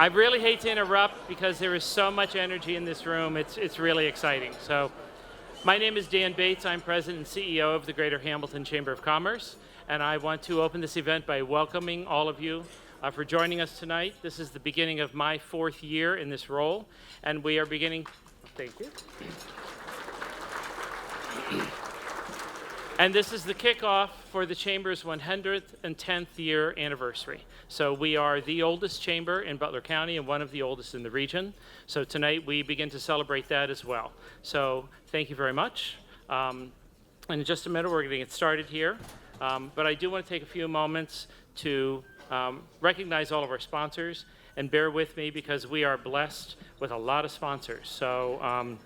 I really hate to interrupt because there is so much energy in this room. It's really exciting. So, my name is Dan Bates. I'm President and CEO of the Greater Hamilton Chamber of Commerce, and I want to open this event by welcoming all of you for joining us tonight. This is the beginning of my 4th year in this role, and we are beginning. Thank you. And this is the kickoff for the Chamber's 110th year anniversary. So we are the oldest chamber in Butler County and one of the oldest in the region. So tonight we begin to celebrate that as well. So thank you very much. And in just a minute we're going to get started here. But I do want to take a few moments to recognize all of our sponsors, and bear with me because we are blessed with a lot of sponsors. So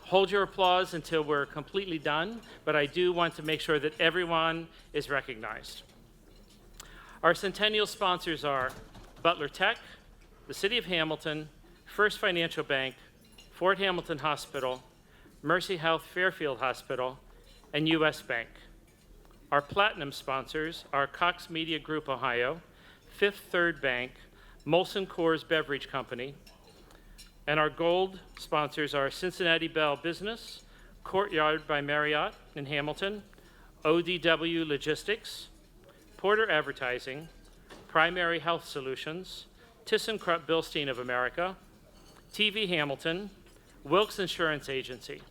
hold your applause until we're completely done, but I do want to make sure that everyone is recognized. Our centennial sponsors are Butler Tech, the City of Hamilton, First Financial Bank, Fort Hamilton Hospital, Mercy Health Fairfield Hospital, and U.S. Bank. Our platinum sponsors are Cox Media Group Ohio, Fifth Third Bank, Molson Coors Beverage Company, and our gold sponsors are Cincinnati Bell Business, Courtyard by Marriott in Hamilton, ODW Logistics, Porter Advertising, Primary Health Solutions, ThyssenKrupp Bilstein of America, TV Hamilton, Wilkes Insurance Agency.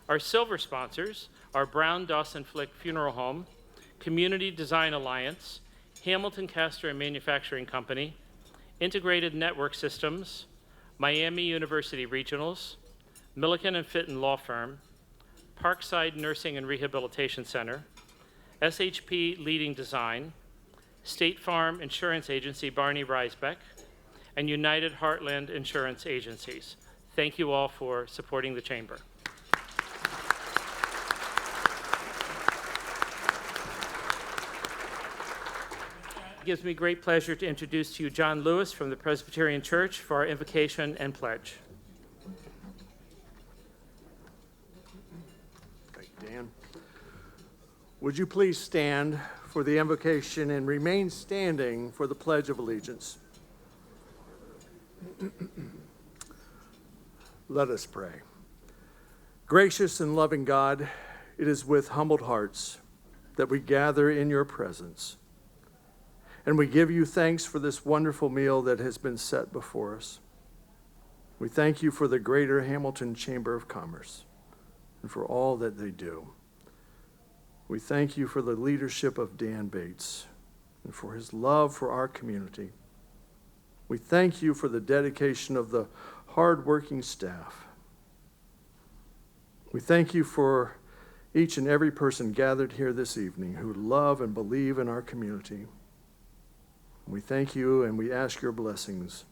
Our silver sponsors are Brown Dawson Flick Funeral Home, Community Design Alliance, Hamilton Castor and Manufacturing Company, Integrated Network Systems, Miami University Regionals, Milliken and Fitton Law Firm, Parkside Nursing and Rehabilitation Center, SHP Leading Design, State Farm Insurance Agency Barney Reisbeck, and United Heartland Insurance Agencies. Thank you all for supporting the Chamber. It gives me great pleasure to introduce to you John Lewis from the Presbyterian Church for our invocation and pledge. Thank you, Dan. Would you please stand for the invocation and remain standing for the Pledge of Allegiance? Let us pray. Gracious and loving God, it is with humbled hearts that we gather in your presence. And we give you thanks for this wonderful meal that has been set before us. We thank you for the Greater Hamilton Chamber of Commerce and for all that they do. We thank you for the leadership of Dan Bates and for his love for our community. We thank you for the dedication of the hardworking staff. We thank you for each and every person gathered here this evening who love and believe in our community. We thank you and we ask your blessings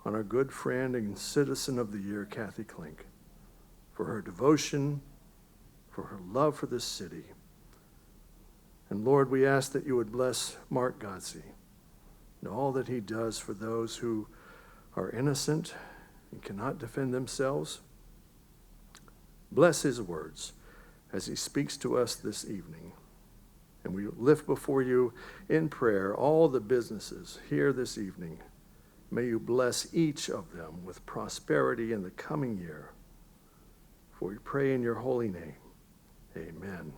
on our good friend and citizen of the year, Kathy Klink, for her devotion, for her love for this city. And Lord, we ask that you would bless Mark Godsey and all that he does for those who are innocent and cannot defend themselves. Bless his words as he speaks to us this evening. And we lift before you in prayer all the businesses here this evening. May you bless each of them with prosperity in the coming year. For we pray in your holy name. Amen.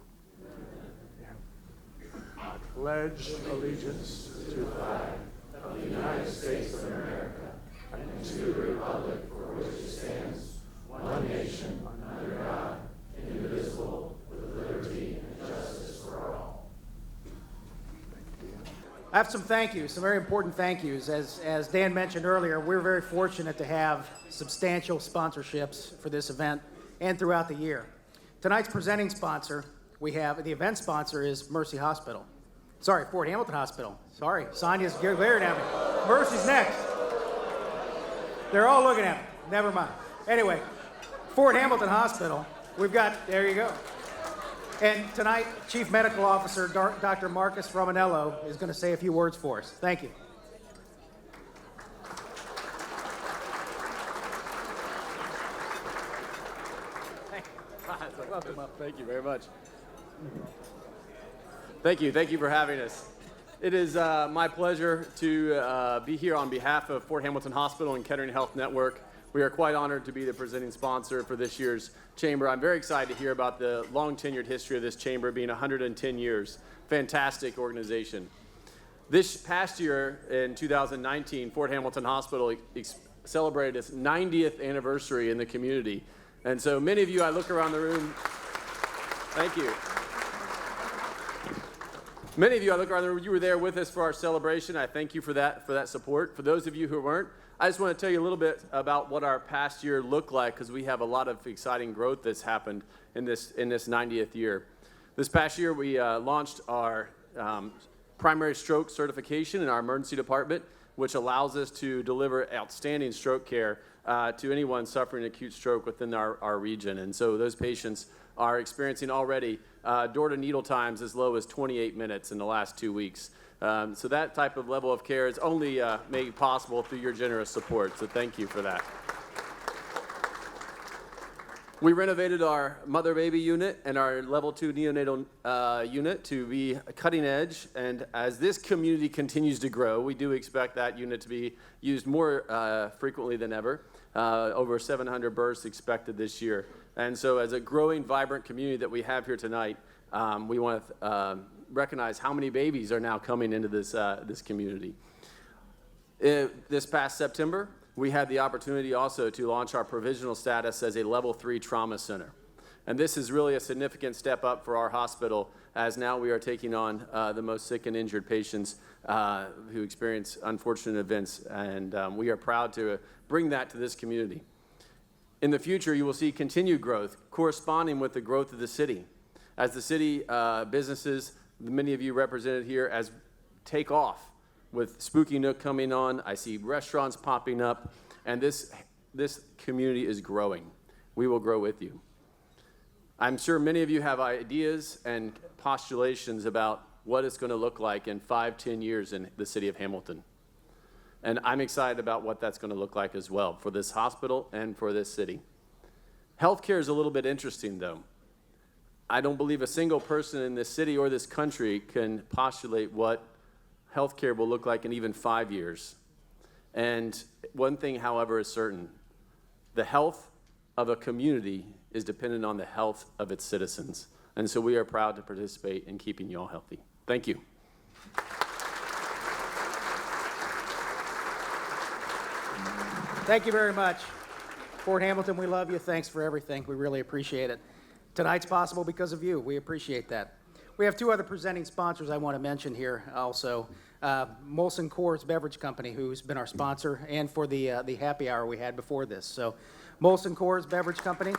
I pledge allegiance to the flag of the United States of America and to the republic for which it stands, one nation, under God, indivisible, with liberty and justice for all. I have some thank yous, some very important thank yous. As Dan mentioned earlier, we're very fortunate to have substantial sponsorships for this event and throughout the year. Tonight's presenting sponsor, the event sponsor is Mercy Hospital. Sorry, Fort Hamilton Hospital. Sorry, Sonia's glaring at me. Mercy's next. They're all looking at me. Never mind. Anyway, Fort Hamilton Hospital, there you go. And tonight, Chief Medical Officer Dr. Marcus Romanello is going to say a few words for us. Thank you. Welcome up. Thank you very much. Thank you for having us. It is my pleasure to be here on behalf of Fort Hamilton Hospital and Kettering Health Network. We are quite honored to be the presenting sponsor for this year's chamber. I'm very excited to hear about the long tenured history of this chamber being 110 years. Fantastic organization. This past year in 2019, Fort Hamilton Hospital celebrated its 90th anniversary in the community. And so many of you, I look around the room, thank you. Many of you, I look around the room, you were there with us for our celebration. I thank you for that support. For those of you who weren't, I just want to tell you a little bit about what our past year looked like, because we have a lot of exciting growth that's happened in this 90th year. This past year, we launched our primary stroke certification in our emergency department, which allows us to deliver outstanding stroke care to anyone suffering acute stroke within our region. And so those patients are experiencing already door-to-needle times as low as 28 minutes in the last 2 weeks. So that type of level of care is only made possible through your generous support, so thank you for that. We renovated our mother-baby unit and our level 2 neonatal unit to be cutting edge, and as this community continues to grow, we do expect that unit to be used more frequently than ever. Over 700 births expected this year. And so as a growing, vibrant community that we have here tonight, we want to recognize how many babies are now coming into this community. This past September, we had the opportunity also to launch our provisional status as a level 3 trauma center. And this is really a significant step up for our hospital, as now we are taking on the most sick and injured patients who experience unfortunate events, and we are proud to bring that to this community. In the future, you will see continued growth corresponding with the growth of the city. As the city businesses, many of you represented here, as take off with Spooky Nook coming on, I see restaurants popping up, and this community is growing. We will grow with you. I'm sure many of you have ideas and postulations about what it's going to look like in 5-10 years in the city of Hamilton. And I'm excited about what that's going to look like as well for this hospital and for this city. Healthcare is a little bit interesting, though. I don't believe a single person in this city or this country can postulate what healthcare will look like in even 5 years. And one thing, however, is certain. The health of a community is dependent on the health of its citizens. And so we are proud to participate in keeping you all healthy. Thank you. Thank you very much. Fort Hamilton, we love you. Thanks for everything. We really appreciate it. Tonight's possible because of you. We appreciate that. We have 2 other presenting sponsors I want to mention here also. Molson Coors Beverage Company, who's been our sponsor, and for the happy hour we had before this. So, Molson Coors Beverage Company.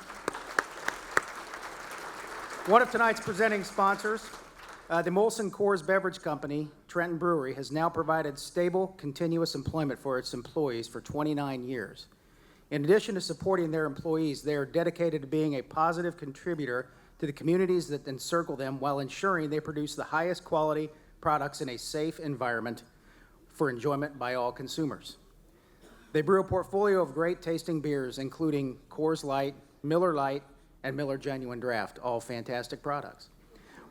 One of tonight's presenting sponsors, the Molson Coors Beverage Company, Trenton Brewery, has now provided stable, continuous employment for its employees for 29 years. In addition to supporting their employees, they are dedicated to being a positive contributor to the communities that encircle them while ensuring they produce the highest quality products in a safe environment for enjoyment by all consumers. They brew a portfolio of great tasting beers, including Coors Light, Miller Lite, and Miller Genuine Draft, all fantastic products,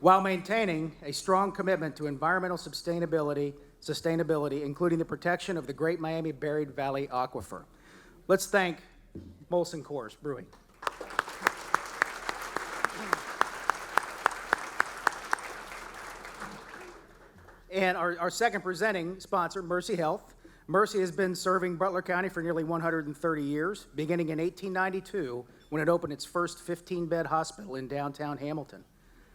while maintaining a strong commitment to environmental sustainability, including the protection of the Great Miami Buried Valley Aquifer. Let's thank Molson Coors Brewing. And our second presenting sponsor, Mercy Health. Mercy has been serving Butler County for nearly 130 years, beginning in 1892 when it opened its first 15-bed hospital in downtown Hamilton.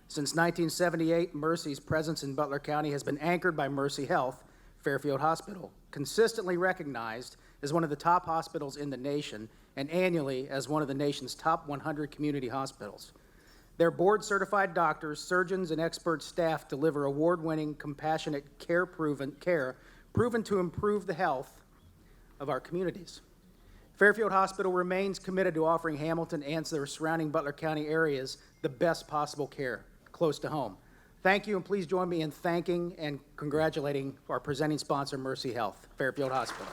Since 1978, Mercy's presence in Butler County has been anchored by Mercy Health, Fairfield Hospital, consistently recognized as one of the top hospitals in the nation and annually as one of the nation's top 100 community hospitals. Their board-certified doctors, surgeons, and expert staff deliver award-winning, compassionate care proven to improve the health of our communities. Fairfield Hospital remains committed to offering Hamilton and their surrounding Butler County areas the best possible care, close to home. Thank you, and please join me in thanking and congratulating our presenting sponsor, Mercy Health, Fairfield Hospital.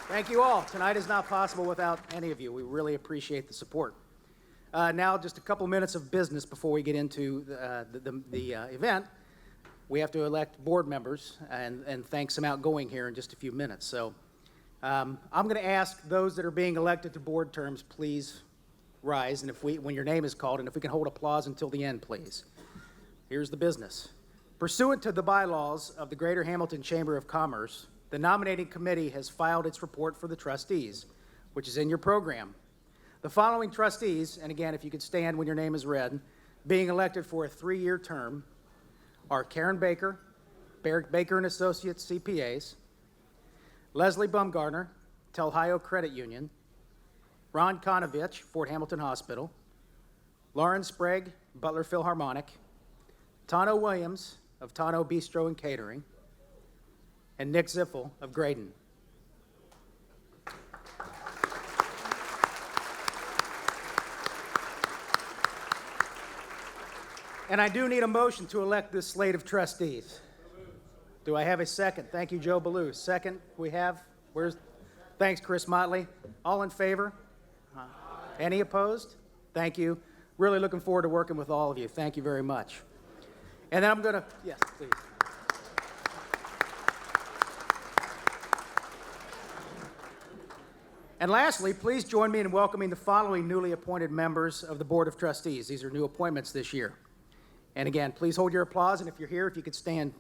Thank you all. Tonight is not possible without any of you. We really appreciate the support. Now, just a couple minutes of business before we get into the event. We have to elect board members and thank some outgoing here in just a few minutes. So I'm going to ask those that are being elected to board terms, please rise, and when your name is called, and if we can hold applause until the end, please. Here's the business. Pursuant to the bylaws of the Greater Hamilton Chamber of Commerce, the nominating committee has filed its report for the trustees, which is in your program. The following trustees, and again, if you could stand when your name is read, being elected for a 3-year term are Karen Baker, Baker and Associates CPAs, Leslie Bumgarner, Telhio Credit Union, Ron Konovich, Fort Hamilton Hospital, Lauren Sprague, Butler Philharmonic, Tano Williams of Tano Bistro and Catering, and Nick Ziffel of Graydon. And I do need a motion to elect this slate of trustees. Do I have a second? Thank you, Joe Ballou. Second, we have, thanks, Chris Motley. All in favor? Any opposed? Thank you. Really looking forward to working with all of you. Thank you very much. And then I'm going to, yes, please. And lastly, please join me in welcoming the following newly appointed members of the Board of Trustees. These are new appointments this year. And again, please hold your applause, and if you're here, if you could stand.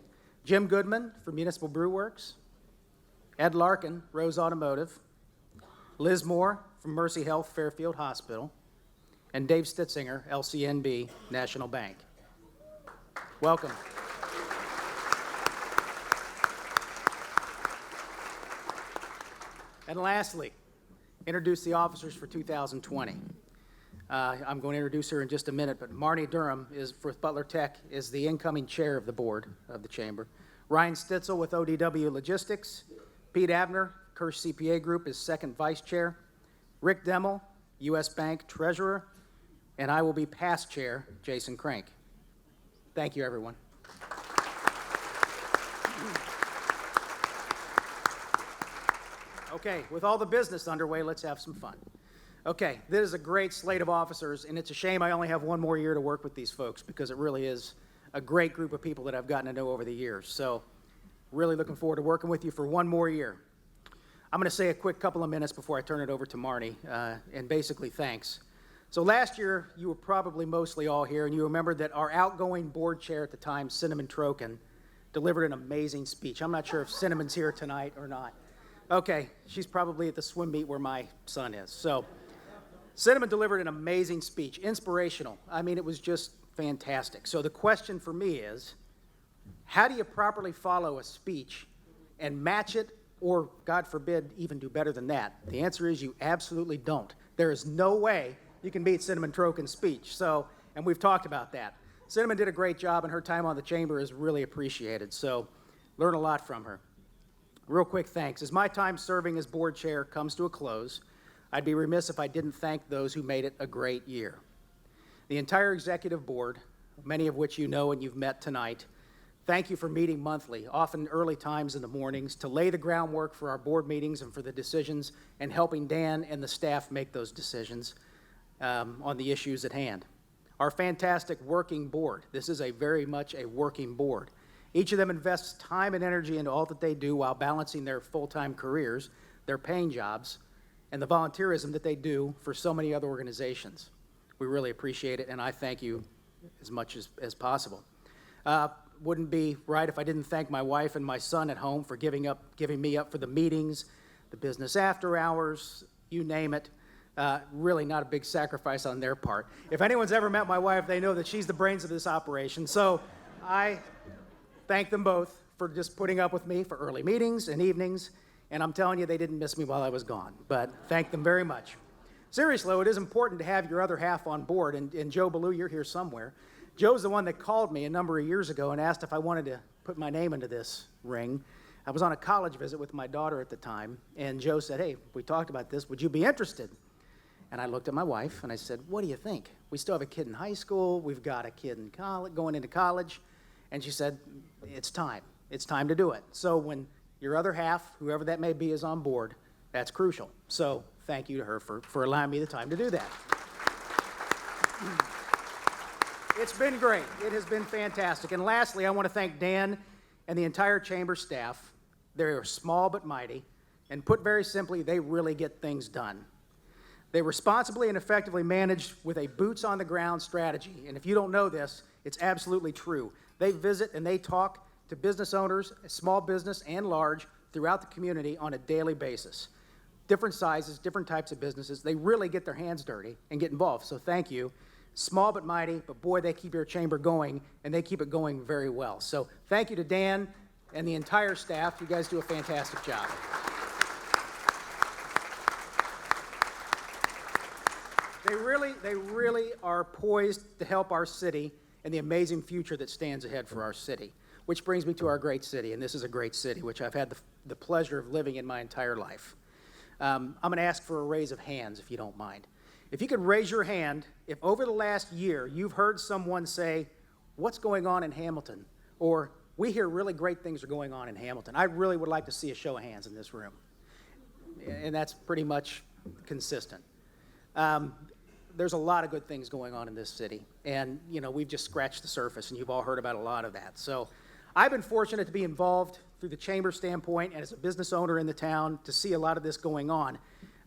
Jim Goodman from Municipal Brew Works, Ed Larkin, Rose Automotive, Liz Moore from Mercy Health Fairfield Hospital, and Dave Stitzinger, LCNB National Bank. Welcome. And lastly, introduce the officers for 2020. I'm going to introduce her in just a minute, but Marnie Durham for Butler Tech is the incoming chair of the board of the chamber. Ryan Stitzel with ODW Logistics. Pete Abner, Kirsch CPA Group, is second vice chair. Rick Demmel, U.S. Bank treasurer. And I will be past chair, Jason Crank. Thank you, everyone. Okay, with all the business underway, let's have some fun. Okay, this is a great slate of officers, and it's a shame I only have one more year to work with these folks because it really is a great group of people that I've gotten to know over the years. So really looking forward to working with you for one more year. I'm going to say a quick couple of minutes before I turn it over to Marnie, and basically thanks. So last year, you were probably mostly all here, and you remember that our outgoing board chair at the time, Cinnamon Troken, delivered an amazing speech. I'm not sure if Cinnamon's here tonight or not. Okay, she's probably at the swim meet where my son is. So Cinnamon delivered an amazing speech, inspirational. I mean, it was just fantastic. So the question for me is, how do you properly follow a speech and match it, or, God forbid, even do better than that? The answer is you absolutely don't. There is no way you can beat Cinnamon Troken's speech. So, and we've talked about that. Cinnamon did a great job, and her time on the chamber is really appreciated. So learn a lot from her. Real quick thanks. As my time serving as board chair comes to a close, I'd be remiss if I didn't thank those who made it a great year. The entire executive board, many of which you know and you've met tonight, thank you for meeting monthly, often early times in the mornings, to lay the groundwork for our board meetings and for the decisions and helping Dan and the staff make those decisions on the issues at hand. Our fantastic working board. This is very much a working board. Each of them invests time and energy into all that they do while balancing their full-time careers, their paying jobs, and the volunteerism that they do for so many other organizations. We really appreciate it, and I thank you as much as possible. Wouldn't be right if I didn't thank my wife and my son at home for giving me up for the meetings, the business after hours, you name it. Really not a big sacrifice on their part. If anyone's ever met my wife, they know that she's the brains of this operation. So I thank them both for just putting up with me for early meetings and evenings. And I'm telling you, they didn't miss me while I was gone. But thank them very much. Seriously, though, it is important to have your other half on board. And Joe Ballou, you're here somewhere. Joe's the one that called me a number of years ago and asked if I wanted to put my name into this ring. I was on a college visit with my daughter at the time. And Joe said, hey, we talked about this. Would you be interested? And I looked at my wife and I said, what do you think? We still have a kid in high school. We've got a kid in college, going into college. And she said, it's time. It's time to do it. So when your other half, whoever that may be, is on board, that's crucial. So thank you to her for allowing me the time to do that. It's been great. It has been fantastic. And lastly, I want to thank Dan and the entire chamber staff. They are small but mighty, and put very simply, they really get things done. They responsibly and effectively manage with a boots-on-the-ground strategy. And if you don't know this, it's absolutely true. They visit and they talk to business owners, small business and large, throughout the community on a daily basis. Different sizes, different types of businesses. They really get their hands dirty and get involved. So thank you. Small but mighty, but boy, they keep your chamber going, and they keep it going very well. So thank you to Dan and the entire staff. You guys do a fantastic job. They really are poised to help our city and the amazing future that stands ahead for our city. Which brings me to our great city, and this is a great city, which I've had the pleasure of living in my entire life. I'm going to ask for a raise of hands, if you don't mind. If you could raise your hand, if over the last year you've heard someone say, "What's going on in Hamilton?" Or, "We hear really great things are going on in Hamilton." I really would like to see a show of hands in this room. And that's pretty much consistent. There's a lot of good things going on in this city. And, we've just scratched the surface, and you've all heard about a lot of that. So I've been fortunate to be involved through the chamber standpoint and as a business owner in the town to see a lot of this going on.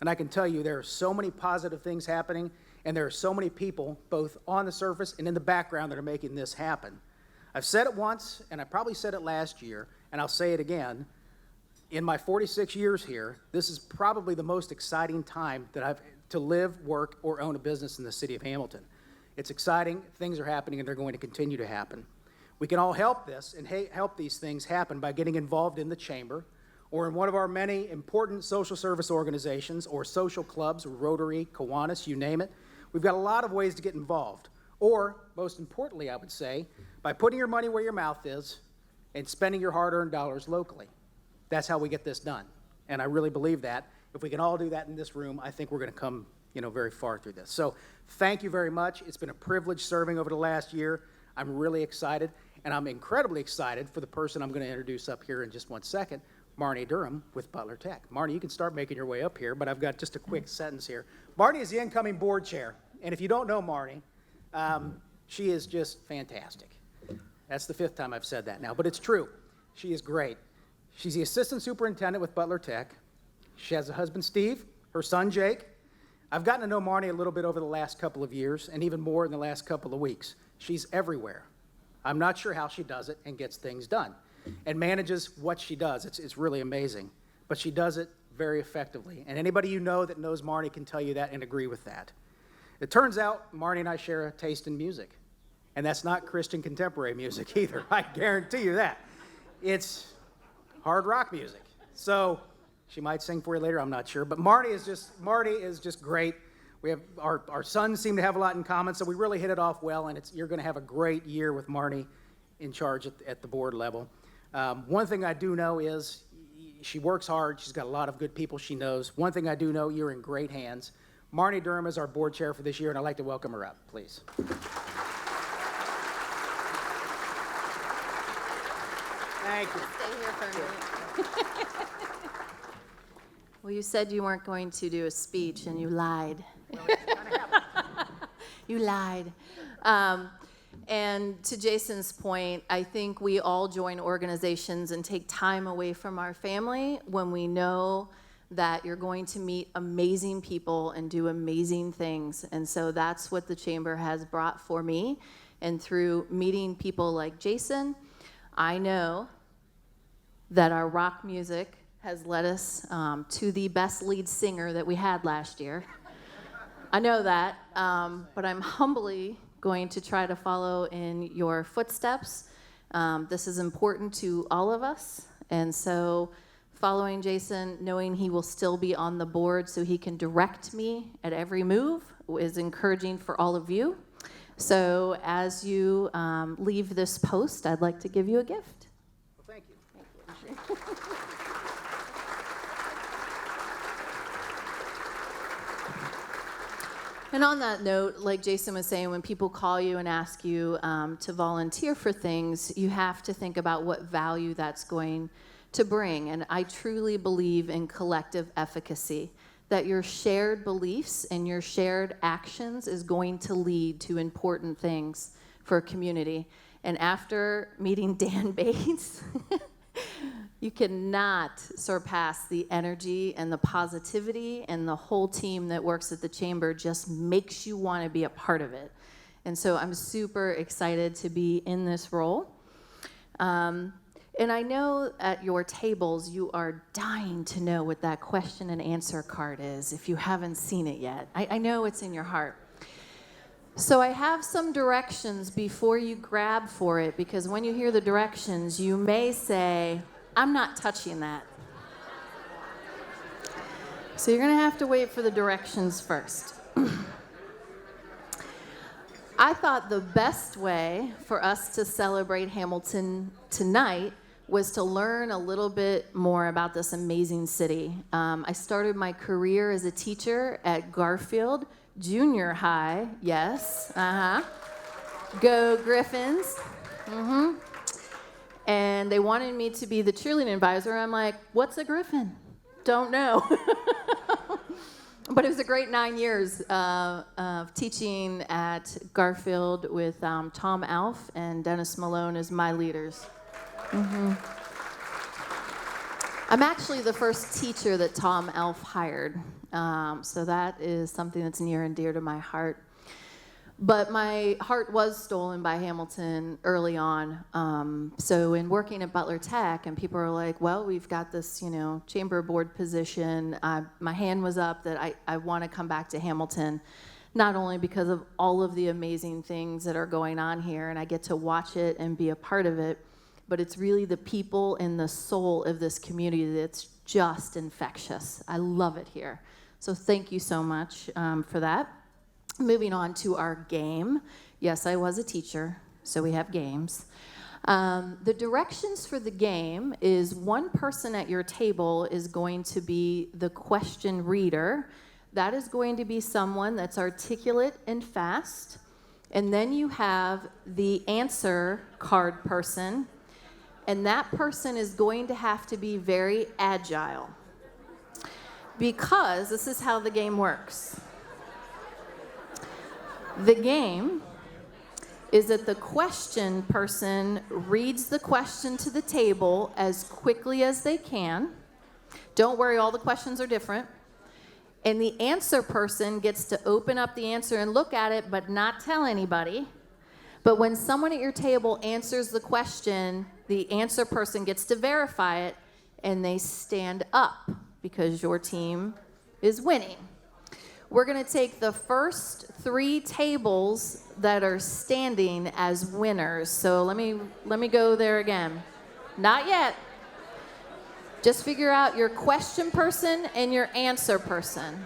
And I can tell you there are so many positive things happening, and there are so many people, both on the surface and in the background, that are making this happen. I've said it once, and I probably said it last year, and I'll say it again. In my 46 years here, this is probably the most exciting time that I've to live, work, or own a business in the city of Hamilton. It's exciting, things are happening, and they're going to continue to happen. We can all help this and help these things happen by getting involved in the chamber or in one of our many important social service organizations or social clubs, Rotary, Kiwanis, you name it. We've got a lot of ways to get involved. Or, most importantly, I would say, by putting your money where your mouth is and spending your hard-earned dollars locally. That's how we get this done. And I really believe that. If we can all do that in this room, I think we're going to come, very far through this. So thank you very much. It's been a privilege serving over the last year. I'm really excited, and I'm incredibly excited for the person I'm going to introduce up here in just one second, Marnie Durham with Butler Tech. Marnie, you can start making your way up here, but I've got just a quick sentence here. Marnie is the incoming board chair, and if you don't know Marnie, she is just fantastic. That's the 5th time I've said that now, but it's true. She is great. She's the assistant superintendent with Butler Tech. She has a husband, Steve, her son, Jake. I've gotten to know Marnie a little bit over the last couple of years, and even more in the last couple of weeks. She's everywhere. I'm not sure how she does it and gets things done and manages what she does. It's really amazing, but she does it very effectively. And anybody you know that knows Marnie can tell you that and agree with that. It turns out Marnie and I share a taste in music, and that's not Christian contemporary music either. I guarantee you that. It's hard rock music. So she might sing for you later, I'm not sure. But Marty is just great. We have our sons seem to have a lot in common, so we really hit it off well, and you're going to have a great year with Marty in charge at the board level. One thing I do know is she works hard. She's got a lot of good people she knows. One thing I do know, you're in great hands. Marnie Durham is our board chair for this year, and I'd like to welcome her up, please. Thank you. Stay here for a minute. Well, you said you weren't going to do a speech, and you lied. You lied. And to Jason's point, I think we all join organizations and take time away from our family when we know that you're going to meet amazing people and do amazing things. And so that's what the Chamber has brought for me. And through meeting people like Jason, I know that our rock music has led us to the best lead singer that we had last year. I know that, but I'm humbly going to try to follow in your footsteps. This is important to all of us, and so following Jason, knowing he will still be on the board so he can direct me at every move is encouraging for all of you. So as you leave this post, I'd like to give you a gift. Well, thank you. And on that note, like Jason was saying, when people call you and ask you to volunteer for things, you have to think about what value that's going to bring. And I truly believe in collective efficacy, that your shared beliefs and your shared actions is going to lead to important things for a community. And after meeting Dan Bates, you cannot surpass the energy and the positivity, and the whole team that works at the Chamber just makes you want to be a part of it. And so I'm super excited to be in this role. And I know at your tables you are dying to know what that question and answer card is if you haven't seen it yet. I know it's in your heart. So I have some directions before you grab for it, because when you hear the directions, you may say, I'm not touching that. So you're going to have to wait for the directions first. I thought the best way for us to celebrate Hamilton tonight was to learn a little bit more about this amazing city. I started my career as a teacher at Garfield Junior High. Yes, Go Griffins. And they wanted me to be the cheerleading advisor. I'm like, what's a Griffin? Don't know. But it was a great 9 years of teaching at Garfield with Tom Alf and Dennis Malone as my leaders. I'm actually the first teacher that Tom Alf hired. So that is something that's near and dear to my heart. But my heart was stolen by Hamilton early on. So in working at Butler Tech, and people are like, well, we've got this, chamber board position. My hand was up that I want to come back to Hamilton, not only because of all of the amazing things that are going on here, and I get to watch it and be a part of it, but it's really the people and the soul of this community that's just infectious. I love it here. So thank you so much for that. Moving on to our game. Yes, I was a teacher, so we have games. The directions for the game is one person at your table is going to be the question reader. That is going to be someone that's articulate and fast. And then you have the answer card person, and that person is going to have to be very agile, because this is how the game works. The game is that the question person reads the question to the table as quickly as they can. Don't worry, all the questions are different. And the answer person gets to open up the answer and look at it, but not tell anybody. But when someone at your table answers the question, the answer person gets to verify it, and they stand up because your team is winning. We're going to take the first 3 tables that are standing as winners. So let me go there again. Not yet. Just figure out your question person and your answer person.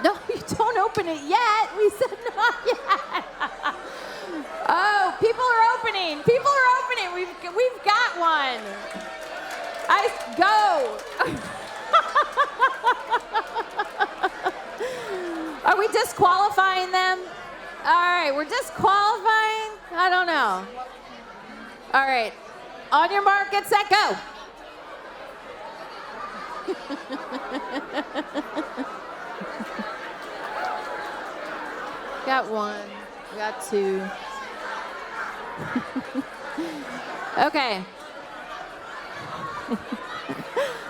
No, you don't open it yet. We said not yet. Oh, people are opening. People are opening. We've got one. Go. Are we disqualifying them? All right, we're disqualifying? I don't know. All right. On your mark, get set, go. Got 1. Got 2. Okay.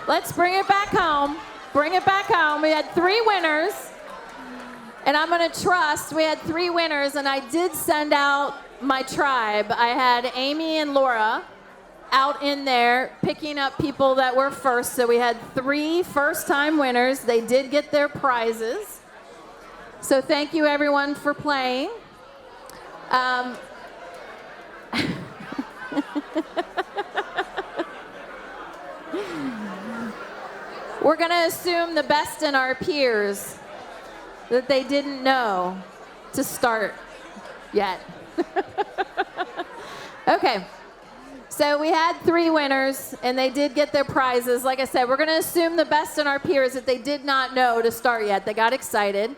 Let's bring it back home. Bring it back home. We had 3 winners. And I'm going to trust we had 3 winners, and I did send out my tribe. I had Amy and Laura out in there picking up people that were first. So we had 3 first-time winners. They did get their prizes. So thank you, everyone, for playing. We're going to assume the best in our peers that they didn't know to start yet. Okay. So we had 3 winners, and they did get their prizes. Like I said, we're going to assume the best in our peers that they did not know to start yet. They got excited.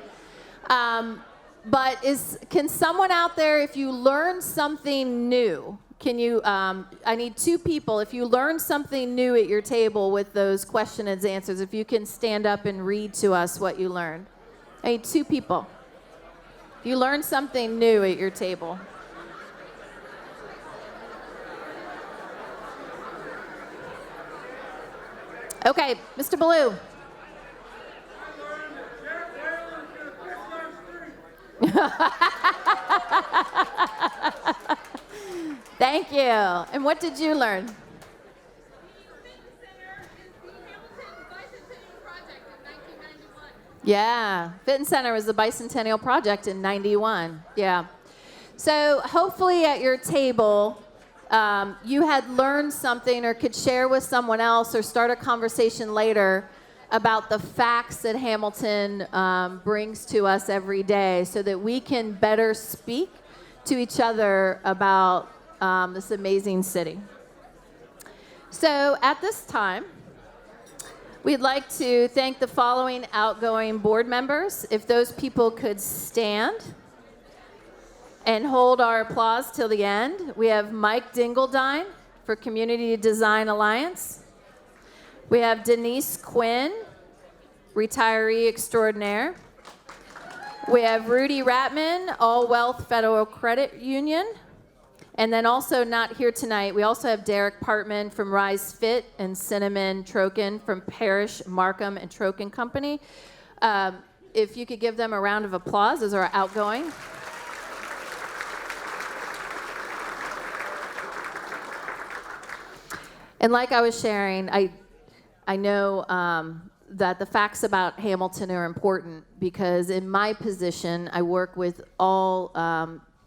But can someone out there, if you learn something new, can you, I need 2 people. If you learn something new at your table with those question and answers, if you can stand up and read to us what you learned. I need 2 people. If you learned something new at your table. Okay, Mr. Ballou. Thank you. And what did you learn? Yeah, Fitton Center was the Bicentennial Project in 91. Yeah. So hopefully at your table, you had learned something or could share with someone else or start a conversation later about the facts that Hamilton brings to us every day so that we can better speak to each other about this amazing city. So at this time, we'd like to thank the following outgoing board members. If those people could stand and hold our applause till the end. We have Mike Dingledine for Community Design Alliance. We have Denise Quinn, retiree extraordinaire. We have Rudy Ratman, All Wealth Federal Credit Union. And then also not here tonight, we also have Derek Partman from Rise Fit and Cinnamon Troken from Parrish, Markham, and Troken Company. If you could give them a round of applause as our outgoing. And like I was sharing, I know that the facts about Hamilton are important because in my position, I work with all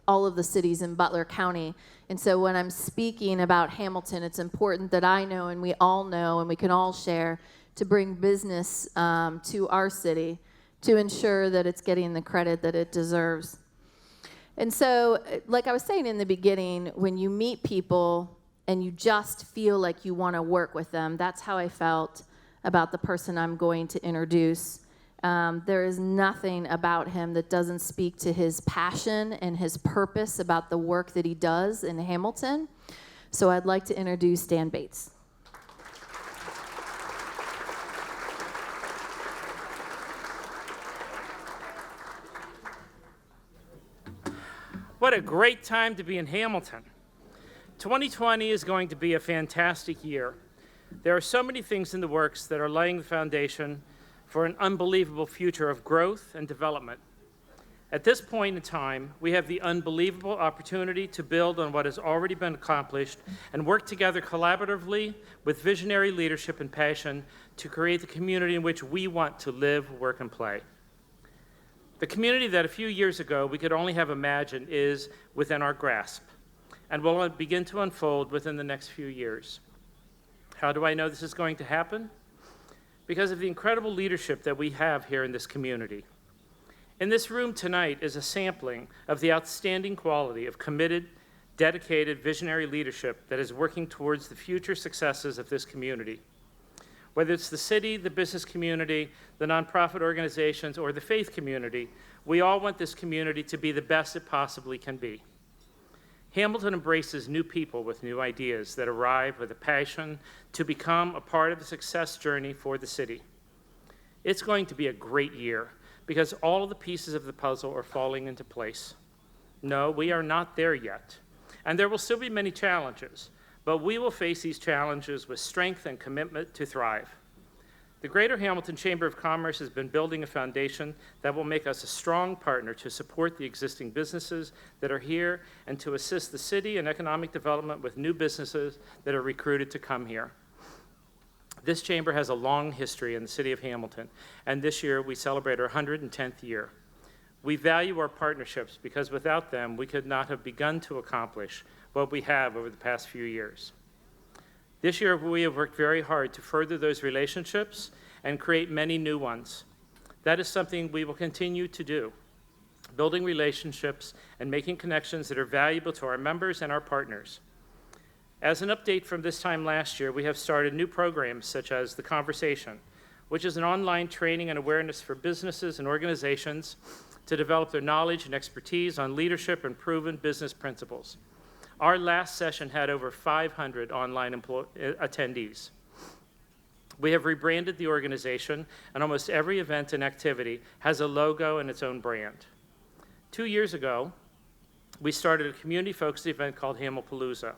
of the cities in Butler County. And so when I'm speaking about Hamilton, it's important that I know and we all know and we can all share to bring business to our city to ensure that it's getting the credit that it deserves. And so, like I was saying in the beginning, when you meet people and you just feel like you want to work with them, that's how I felt about the person I'm going to introduce. There is nothing about him that doesn't speak to his passion and his purpose about the work that he does in Hamilton. So I'd like to introduce Dan Bates. What a great time to be in Hamilton. 2020 is going to be a fantastic year. There are so many things in the works that are laying the foundation for an unbelievable future of growth and development. At this point in time, we have the unbelievable opportunity to build on what has already been accomplished and work together collaboratively with visionary leadership and passion to create the community in which we want to live, work, and play. The community that a few years ago we could only have imagined is within our grasp and will begin to unfold within the next few years. How do I know this is going to happen? Because of the incredible leadership that we have here in this community. In this room tonight is a sampling of the outstanding quality of committed, dedicated, visionary leadership that is working towards the future successes of this community. Whether it's the city, the business community, the nonprofit organizations, or the faith community, we all want this community to be the best it possibly can be. Hamilton embraces new people with new ideas that arrive with a passion to become a part of the success journey for the city. It's going to be a great year because all of the pieces of the puzzle are falling into place. No, we are not there yet, and there will still be many challenges, but we will face these challenges with strength and commitment to thrive. The Greater Hamilton Chamber of Commerce has been building a foundation that will make us a strong partner to support the existing businesses that are here and to assist the city in economic development with new businesses that are recruited to come here. This chamber has a long history in the city of Hamilton, and this year we celebrate our 110th year. We value our partnerships because without them, we could not have begun to accomplish what we have over the past few years. This year, we have worked very hard to further those relationships and create many new ones. That is something we will continue to do, building relationships and making connections that are valuable to our members and our partners. As an update from this time last year, we have started new programs such as The Conversation, which is an online training and awareness for businesses and organizations to develop their knowledge and expertise on leadership and proven business principles. Our last session had over 500 online attendees. We have rebranded the organization, and almost every event and activity has a logo and its own brand. 2 years ago, we started a community-focused event called Hamilpalooza.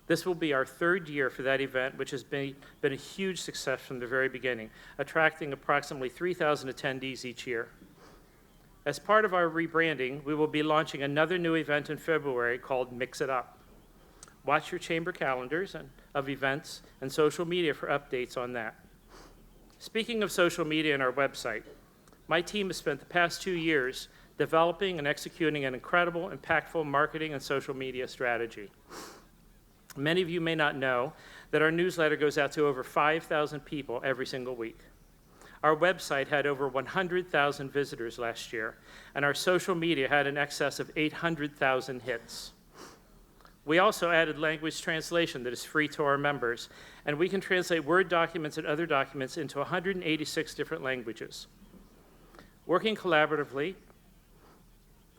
This will be our third year for that event, which has been a huge success from the very beginning, attracting approximately 3,000 attendees each year. As part of our rebranding, we will be launching another new event in February called Mix It Up. Watch your chamber calendars of events and social media for updates on that. Speaking of social media and our website, my team has spent the past 2 years developing and executing an incredible, impactful marketing and social media strategy. Many of you may not know that our newsletter goes out to over 5,000 people every single week. Our website had over 100,000 visitors last year, and our social media had in excess of 800,000 hits. We also added language translation that is free to our members, and we can translate Word documents and other documents into 186 different languages. Working collaboratively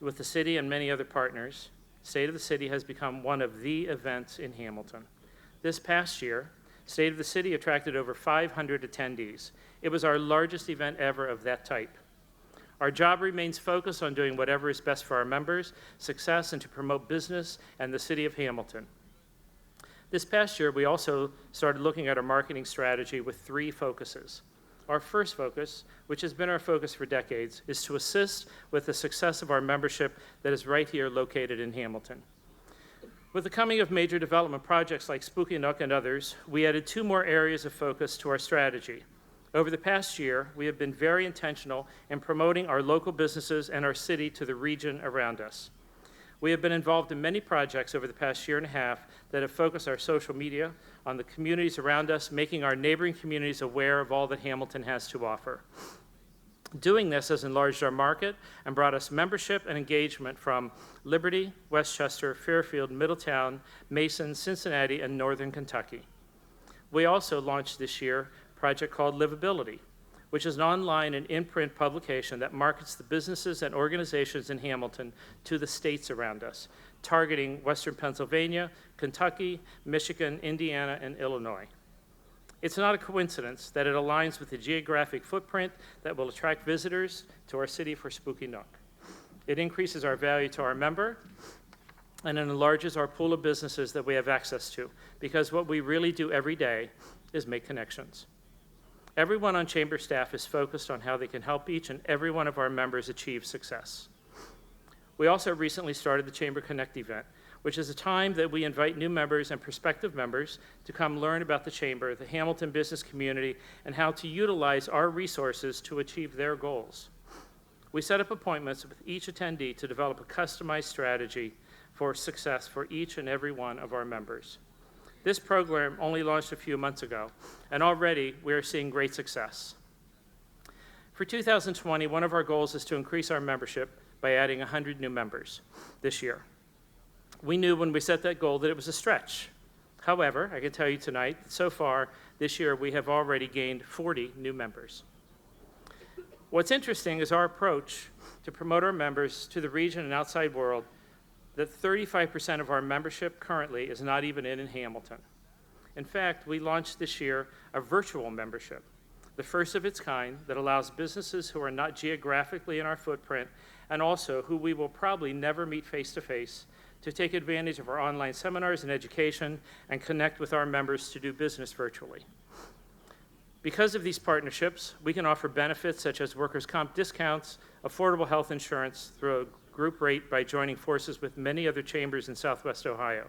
with the city and many other partners, State of the City has become one of the events in Hamilton. This past year, State of the City attracted over 500 attendees. It was our largest event ever of that type. Our job remains focused on doing whatever is best for our members' success and to promote business and the city of Hamilton. This past year, we also started looking at our marketing strategy with 3 focuses. Our first focus, which has been our focus for decades, is to assist with the success of our membership that is right here located in Hamilton. With the coming of major development projects like Spooky Nook and others, we added 2 more areas of focus to our strategy. Over the past year, we have been very intentional in promoting our local businesses and our city to the region around us. We have been involved in many projects over the past year and a half that have focused our social media on the communities around us, making our neighboring communities aware of all that Hamilton has to offer. Doing this has enlarged our market and brought us membership and engagement from Liberty, Westchester, Fairfield, Middletown, Mason, Cincinnati, and Northern Kentucky. We also launched this year a project called Livability, which is an online and in-print publication that markets the businesses and organizations in Hamilton to the states around us, targeting Western Pennsylvania, Kentucky, Michigan, Indiana, and Illinois. It's not a coincidence that it aligns with the geographic footprint that will attract visitors to our city for Spooky Nook. It increases our value to our member, and it enlarges our pool of businesses that we have access to, because what we really do every day is make connections. Everyone on chamber staff is focused on how they can help each and every one of our members achieve success. We also recently started the Chamber Connect event, which is a time that we invite new members and prospective members to come learn about the Chamber, the Hamilton business community, and how to utilize our resources to achieve their goals. We set up appointments with each attendee to develop a customized strategy for success for each and every one of our members. This program only launched a few months ago, and already we are seeing great success. For 2020, one of our goals is to increase our membership by adding 100 new members this year. We knew when we set that goal that it was a stretch. However, I can tell you tonight, so far this year, we have already gained 40 new members. What's interesting is our approach to promote our members to the region and outside world, that 35% of our membership currently is not even in Hamilton. In fact, we launched this year a virtual membership, the first of its kind that allows businesses who are not geographically in our footprint and also who we will probably never meet face-to-face to take advantage of our online seminars and education and connect with our members to do business virtually. Because of these partnerships, we can offer benefits such as workers' comp discounts, affordable health insurance through a group rate by joining forces with many other chambers in Southwest Ohio.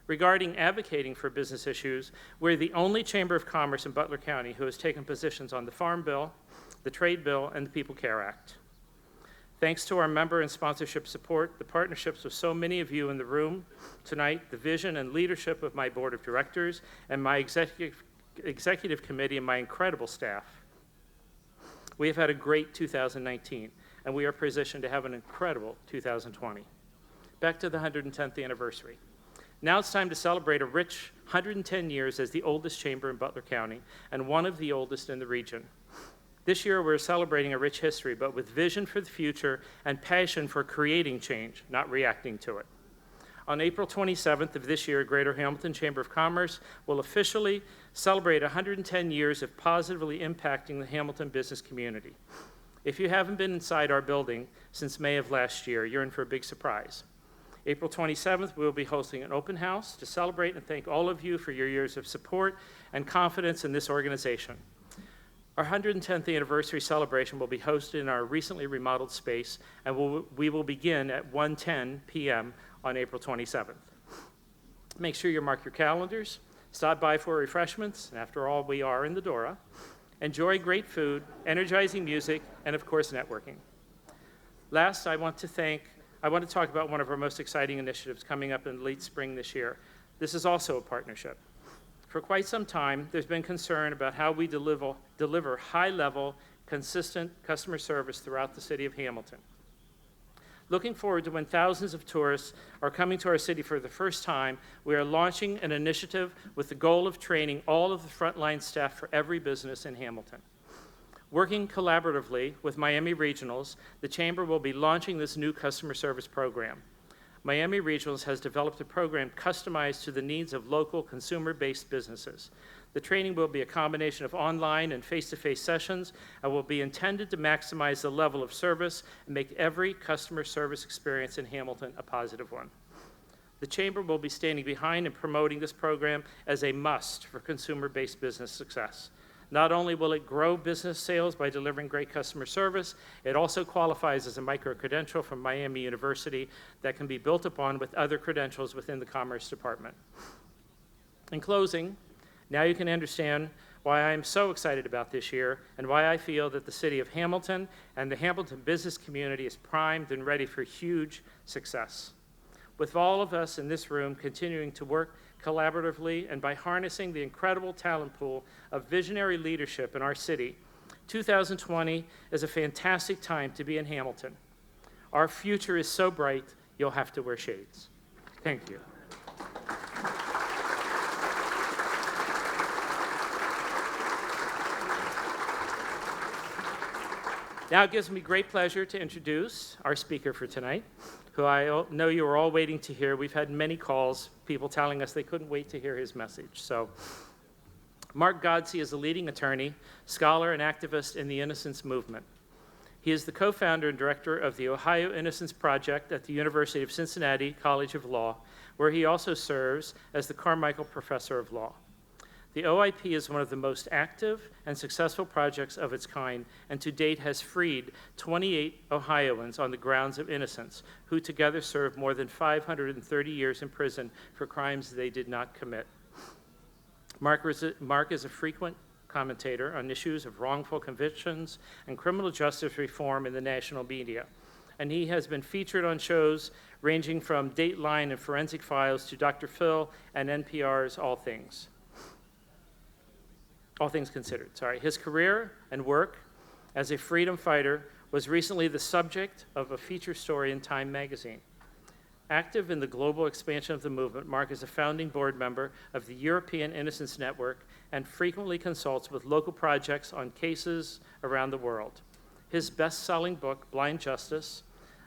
Regarding advocating for business issues, we're the only Chamber of Commerce in Butler County who has taken positions on the Farm Bill, the Trade Bill, and the People Care Act. Thanks to our member and sponsorship support, the partnerships with so many of you in the room tonight, the vision and leadership of my board of directors, and my executive committee and my incredible staff, we have had a great 2019, and we are positioned to have an incredible 2020. Back to the 110th anniversary. Now it's time to celebrate a rich 110 years as the oldest chamber in Butler County and one of the oldest in the region. This year, we're celebrating a rich history, but with vision for the future and passion for creating change, not reacting to it. On April 27th of this year, Greater Hamilton Chamber of Commerce will officially celebrate 110 years of positively impacting the Hamilton business community. If you haven't been inside our building since May of last year, you're in for a big surprise. April 27th, we'll be hosting an open house to celebrate and thank all of you for your years of support and confidence in this organization. Our 110th anniversary celebration will be hosted in our recently remodeled space, and we will begin at 1:10 p.m. on April 27th. Make sure you mark your calendars, stop by for refreshments, and after all, we are in the Dora. Enjoy great food, energizing music, and of course, networking. Last, I want to talk about one of our most exciting initiatives coming up in late spring this year. This is also a partnership. For quite some time, there's been concern about how we deliver high-level, consistent customer service throughout the city of Hamilton. Looking forward to when thousands of tourists are coming to our city for the first time, we are launching an initiative with the goal of training all of the frontline staff for every business in Hamilton. Working collaboratively with Miami Regionals, the Chamber will be launching this new customer service program. Miami Regionals has developed a program customized to the needs of local consumer-based businesses. The training will be a combination of online and face-to-face sessions and will be intended to maximize the level of service and make every customer service experience in Hamilton a positive one. The Chamber will be standing behind and promoting this program as a must for consumer-based business success. Not only will it grow business sales by delivering great customer service, it also qualifies as a micro-credential from Miami University that can be built upon with other credentials within the Commerce Department. In closing, now you can understand why I am so excited about this year and why I feel that the city of Hamilton and the Hamilton business community is primed and ready for huge success. With all of us in this room continuing to work collaboratively and by harnessing the incredible talent pool of visionary leadership in our city, 2020 is a fantastic time to be in Hamilton. Our future is so bright, you'll have to wear shades. Thank you. Now it gives me great pleasure to introduce our speaker for tonight, who I know you were all waiting to hear. We've had many calls, people telling us they couldn't wait to hear his message. So, Mark Godsey is a leading attorney, scholar, and activist in the Innocence Movement. He is the co-founder and director of the Ohio Innocence Project at the University of Cincinnati College of Law, where he also serves as the Carmichael Professor of Law. The OIP is one of the most active and successful projects of its kind, and to date has freed 28 Ohioans on the grounds of innocence, who together served more than 530 years in prison for crimes they did not commit. Mark is a frequent commentator on issues of wrongful convictions and criminal justice reform in the national media, and he has been featured on shows ranging from Dateline and Forensic Files to Dr. Phil and NPR's All Things Considered. His career and work as a freedom fighter was recently the subject of a feature story in Time magazine. Active in the global expansion of the movement, Mark is a founding board member of the European Innocence Network and frequently consults with local projects on cases around the world. His best-selling book, Blind Justice,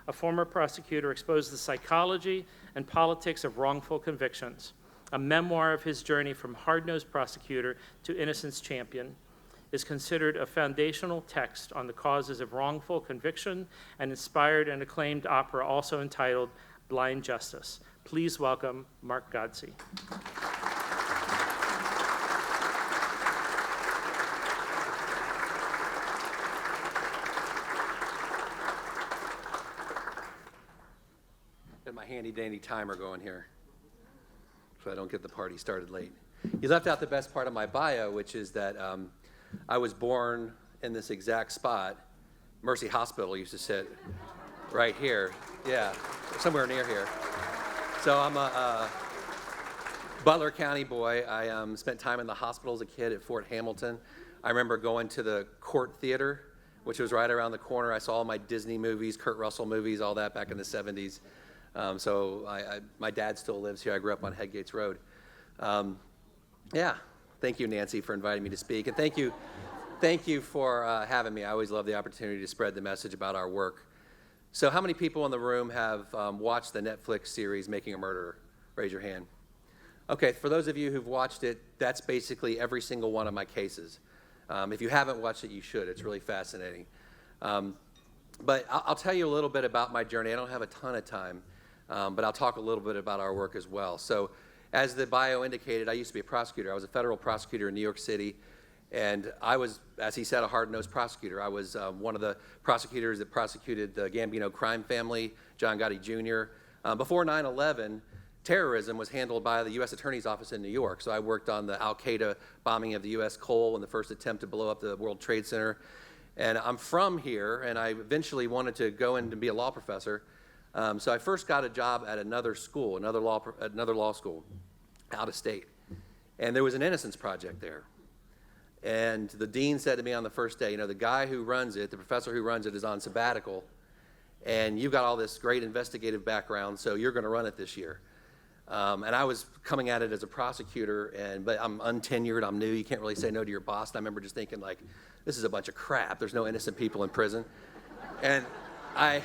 a former prosecutor exposed the psychology and politics of wrongful convictions, a memoir of his journey from hard-nosed prosecutor to innocence champion, is considered a foundational text on the causes of wrongful conviction and inspired an acclaimed opera also entitled Blind Justice. Please welcome Mark Godsey. Got my handy-dandy timer going here, so I don't get the party started late. You left out the best part of my bio, which is that I was born in this exact spot. Mercy Hospital used to sit right here, yeah, somewhere near here. So I'm a Butler County boy. I spent time in the hospital as a kid at Fort Hamilton. I remember going to the Court Theater, which was right around the corner. I saw all my Disney movies, Kurt Russell movies, all that back in the 70s. My dad still lives here. I grew up on Headgates Road. Yeah, thank you, Nancy, for inviting me to speak. And thank you Thank you for having me. I always love the opportunity to spread the message about our work. So how many people in the room have watched the Netflix series Making a Murderer? Raise your hand. Okay, for those of you who've watched it, that's basically every single one of my cases. If you haven't watched it, you should. It's really fascinating. But I'll tell you a little bit about my journey. I don't have a ton of time, but I'll talk a little bit about our work as well. So as the bio indicated, I used to be a prosecutor. I was a federal prosecutor in New York City. And I was, as he said, a hard-nosed prosecutor. I was one of the prosecutors that prosecuted the Gambino crime family, John Gotti Jr. Before 9/11, terrorism was handled by the U.S. Attorney's Office in New York. So I worked on the Al-Qaeda bombing of the U.S. Cole and the first attempt to blow up the World Trade Center. And I'm from here, and I eventually wanted to go in and be a law professor. So I first got a job at another school, another law school, out of state. And there was an Innocence Project there. And the dean said to me on the first day, you know, the guy who runs it, the professor who runs it is on sabbatical, and you've got all this great investigative background, so you're going to run it this year. And I was coming at it as a prosecutor, but I'm untenured, I'm new, you can't really say no to your boss. And I remember just thinking, like, this is a bunch of crap. There's no innocent people in prison. And I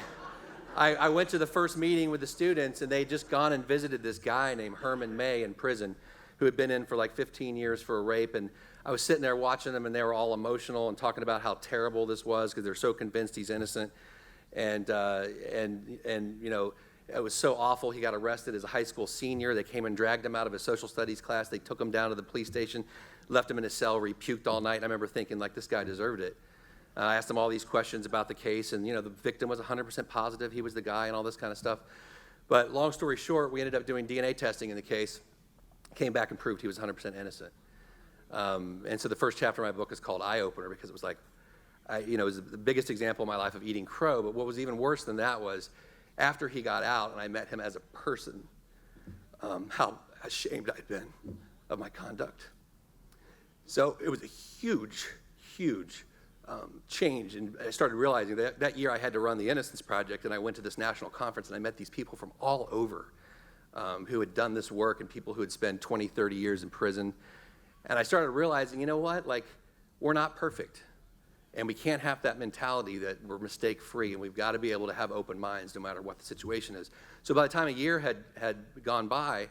went to the first meeting with the students, and they'd just gone and visited this guy named Herman May in prison, who had been in for like 15 years for a rape. And I was sitting there watching them, and they were all emotional and talking about how terrible this was because they're so convinced he's innocent. And you know, it was so awful. He got arrested as a high school senior. They came and dragged him out of his social studies class. They took him down to the police station, left him in his cell where he puked all night. And I remember thinking, like, this guy deserved it. I asked him all these questions about the case, and, you know, the victim was 100% positive. He was the guy and all this kind of stuff. But long story short, we ended up doing DNA testing in the case, came back and proved he was 100% innocent. And so the first chapter of my book is called Eye Opener because it was like, you know, it was the biggest example in my life of eating crow. But what was even worse than that was after he got out and I met him as a person, how ashamed I'd been of my conduct. So it was a huge, huge change. And I started realizing that year I had to run the Innocence Project, and I went to this national conference and I met these people from all over who had done this work and people who had spent 20, 30 years in prison. And I started realizing, you know what, like, we're not perfect. And we can't have that mentality that we're mistake-free, and we've got to be able to have open minds no matter what the situation is. So by the time a year had gone by,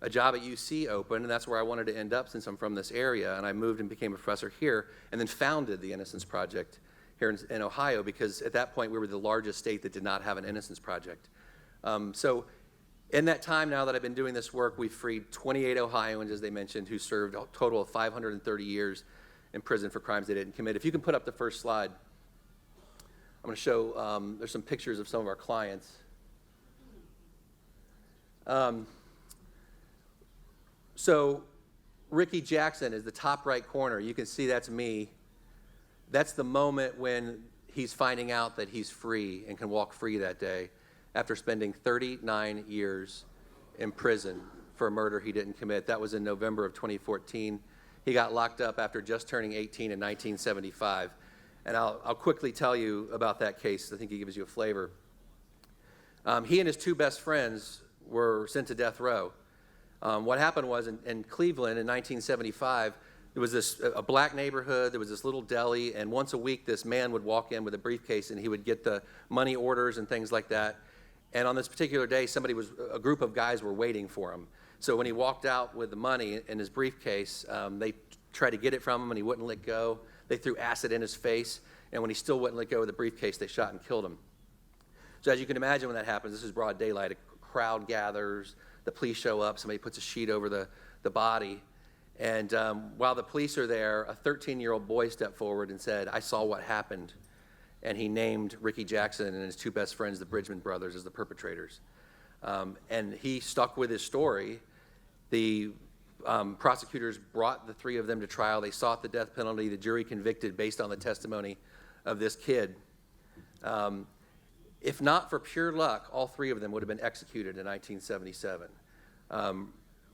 a job at UC opened, and that's where I wanted to end up since I'm from this area. And I moved and became a professor here, and then founded the Innocence Project here in Ohio, because at that point we were the largest state that did not have an Innocence Project. So in that time now that I've been doing this work, we've freed 28 Ohioans, as they mentioned, who served a total of 530 years in prison for crimes they didn't commit. If you can put up the first slide, I'm going to show, there's some pictures of some of our clients. So Ricky Jackson is the top right corner. You can see that's me. That's the moment when he's finding out that he's free and can walk free that day, after spending 39 years in prison for a murder he didn't commit. That was in November of 2014. He got locked up after just turning 18 in 1975. And I'll quickly tell you about that case. I think it gives you a flavor. He and his two best friends were sent to death row. What happened was in Cleveland in 1975, there was a black neighborhood, there was this little deli, and once a week this man would walk in with a briefcase and he would get the money orders and things like that. And on this particular day, a group of guys were waiting for him. So when he walked out with the money in his briefcase, they tried to get it from him and he wouldn't let go. They threw acid in his face, and when he still wouldn't let go of the briefcase, they shot and killed him. So as you can imagine, when that happens, this is broad daylight, a crowd gathers, the police show up, somebody puts a sheet over the body. And while the police are there, a 13-year-old boy stepped forward and said, "I saw what happened." And he named Ricky Jackson and his two best friends, the Bridgman brothers, as the perpetrators. And he stuck with his story. The prosecutors brought the three of them to trial. They sought the death penalty. The jury convicted based on the testimony of this kid. If not for pure luck, all three of them would have been executed in 1977.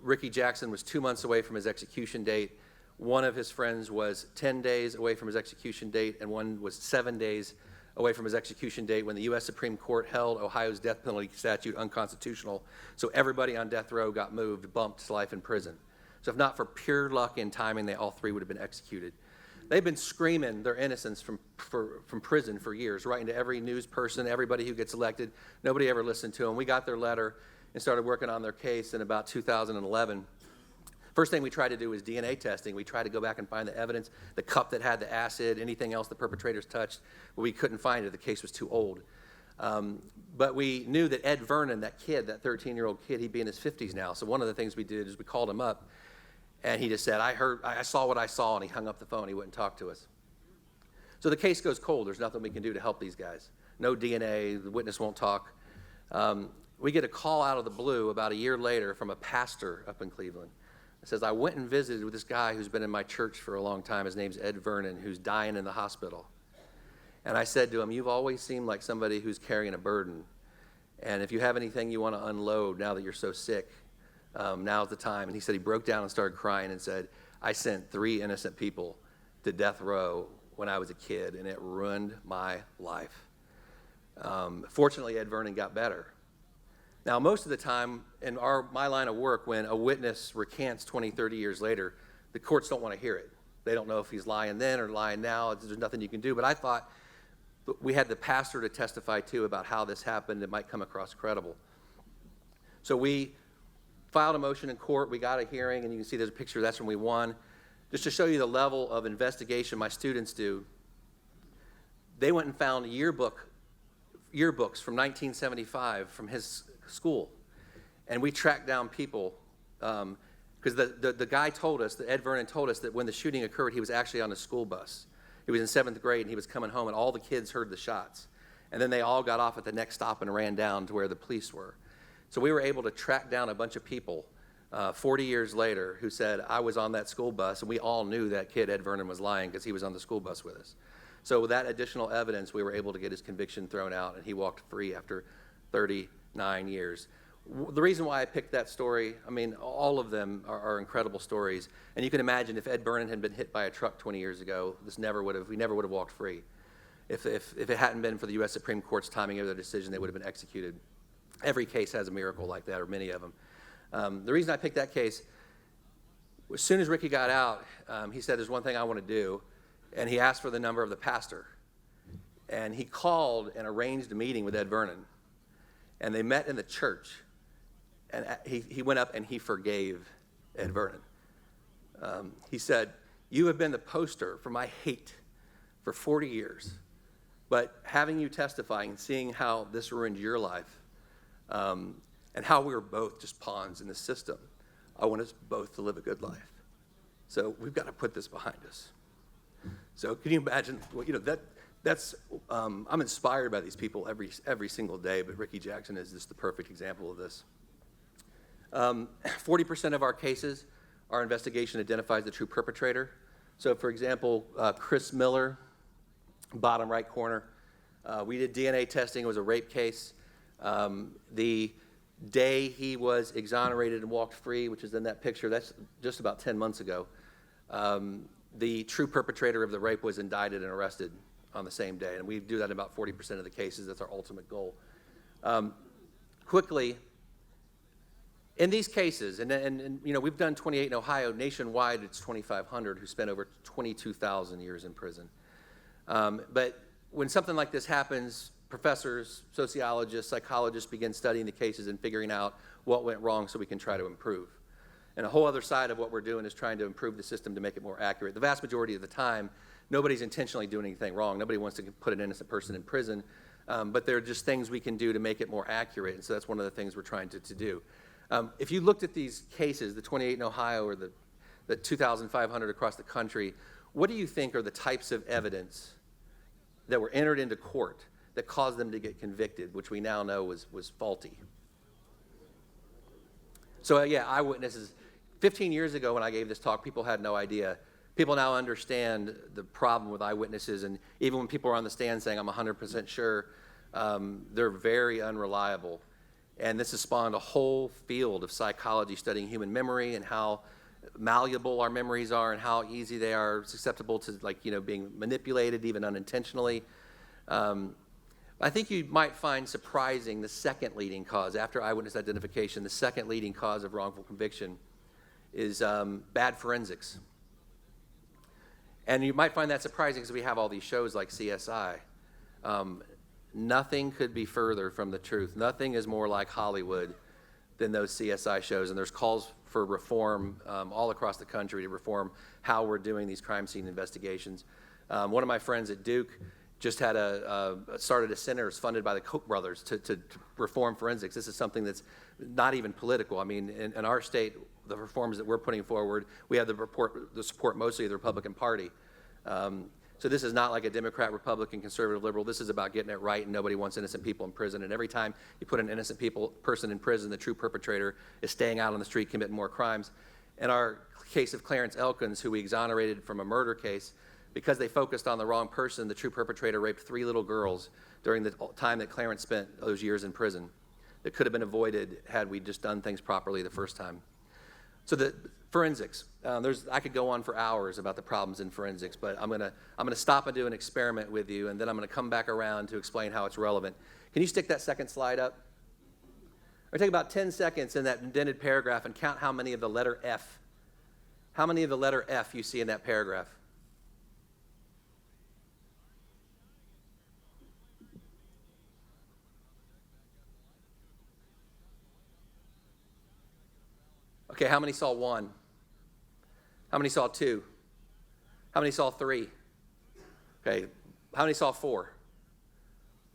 Ricky Jackson was 2 months away from his execution date. One of his friends was 10 days away from his execution date, and one was 7 days away from his execution date when the U.S. Supreme Court held Ohio's death penalty statute unconstitutional. So everybody on death row got moved, bumped to life in prison. So if not for pure luck and timing, they all three would have been executed. They've been screaming their innocence from prison for years, writing to every news person, everybody who gets elected. Nobody ever listened to them. We got their letter and started working on their case in about 2011. First thing we tried to do was DNA testing. We tried to go back and find the evidence, the cup that had the acid, anything else the perpetrators touched, but we couldn't find it. The case was too old. But we knew that Ed Vernon, that kid, that 13-year-old kid, he'd be in his 50s now. So one of the things we did is we called him up, and he just said, I saw what I saw, and he hung up the phone. He wouldn't talk to us. So the case goes cold. There's nothing we can do to help these guys. No DNA. The witness won't talk. We get a call out of the blue about a year later from a pastor up in Cleveland. It says, I went and visited with this guy who's been in my church for a long time. His name's Ed Vernon, who's dying in the hospital. And I said to him, you've always seemed like somebody who's carrying a burden. And if you have anything you want to unload now that you're so sick, now's the time. And he said he broke down and started crying and said, I sent 3 innocent people to death row when I was a kid, and it ruined my life. Fortunately, Ed Vernon got better. Now, most of the time in my line of work, when a witness recants 20, 30 years later, the courts don't want to hear it. They don't know if he's lying then or lying now. There's nothing you can do. But I thought we had the pastor to testify too about how this happened. It might come across credible. So we filed a motion in court. We got a hearing, and you can see there's a picture. That's when we won. Just to show you the level of investigation my students do, they went and found yearbooks from 1975 from his school. And we tracked down people, because the guy told us, Ed Vernon told us that when the shooting occurred, he was actually on a school bus. He was in 7th grade, and he was coming home, and all the kids heard the shots. And then they all got off at the next stop and ran down to where the police were. So we were able to track down a bunch of people 40 years later who said, I was on that school bus, and we all knew that kid, Ed Vernon, was lying because he was on the school bus with us. So with that additional evidence, we were able to get his conviction thrown out, and he walked free after 39 years. The reason why I picked that story, I mean, all of them are incredible stories. And you can imagine if Ed Vernon had been hit by a truck 20 years ago, we never would have walked free. If it hadn't been for the U.S. Supreme Court's timing of their decision, they would have been executed. Every case has a miracle like that, or many of them. The reason I picked that case, as soon as Ricky got out, he said, there's one thing I want to do, and he asked for the number of the pastor. And he called and arranged a meeting with Ed Vernon. And they met in the church, and he went up and he forgave Ed Vernon. He said, you have been the poster for my hate for 40 years, but having you testifying and seeing how this ruined your life, and how we were both just pawns in the system, I want us both to live a good life. So we've got to put this behind us. So can you imagine, I'm inspired by these people every single day, but Ricky Jackson is just the perfect example of this. 40% of our cases, our investigation identifies the true perpetrator. So for example, Chris Miller, bottom right corner, we did DNA testing. It was a rape case. The day he was exonerated and walked free, which is in that picture, that's just about 10 months ago, the true perpetrator of the rape was indicted and arrested on the same day. And we do that in about 40% of the cases. That's our ultimate goal. Quickly, in these cases, and we've done 28 in Ohio. Nationwide, it's 2,500 who spent over 22,000 years in prison. But when something like this happens, professors, sociologists, psychologists begin studying the cases and figuring out what went wrong so we can try to improve. And a whole other side of what we're doing is trying to improve the system to make it more accurate. The vast majority of the time, nobody's intentionally doing anything wrong. Nobody wants to put an innocent person in prison, but there are just things we can do to make it more accurate, and so that's one of the things we're trying to do. If you looked at these cases, the 28 in Ohio or the 2,500 across the country, what do you think are the types of evidence that were entered into court that caused them to get convicted, which we now know was faulty? So eyewitnesses. 15 years ago when I gave this talk, people had no idea. People now understand the problem with eyewitnesses, and even when people are on the stand saying, I'm 100% sure, they're very unreliable. And this has spawned a whole field of psychology studying human memory and how malleable our memories are and how easy they are susceptible to being manipulated, even unintentionally. I think you might find surprising the second leading cause, after eyewitness identification, the second leading cause of wrongful conviction is bad forensics. And you might find that surprising because we have all these shows like CSI. Nothing could be further from the truth. Nothing is more like Hollywood than those CSI shows. And there's calls for reform all across the country to reform how we're doing these crime scene investigations. One of my friends at Duke just had started a center funded by the Koch brothers to reform forensics. This is something that's not even political. I mean, in our state, the reforms that we're putting forward, we have the support mostly of the Republican Party. So this is not like a Democrat, Republican, conservative, liberal. This is about getting it right, and nobody wants innocent people in prison. And every time you put an innocent person in prison, the true perpetrator is staying out on the street committing more crimes. In our case of Clarence Elkins, who we exonerated from a murder case, because they focused on the wrong person, the true perpetrator raped 3 little girls during the time that Clarence spent those years in prison that could have been avoided had we just done things properly the first time. So the forensics, I could go on for hours about the problems in forensics, but I'm gonna stop and do an experiment with you, and then I'm gonna come back around to explain how it's relevant. Can you stick that second slide up? Or take about 10 seconds in that indented paragraph and count how many of the letter F you see in that paragraph. Okay, how many saw 1? How many saw 2? How many saw 3? Okay, how many saw 4?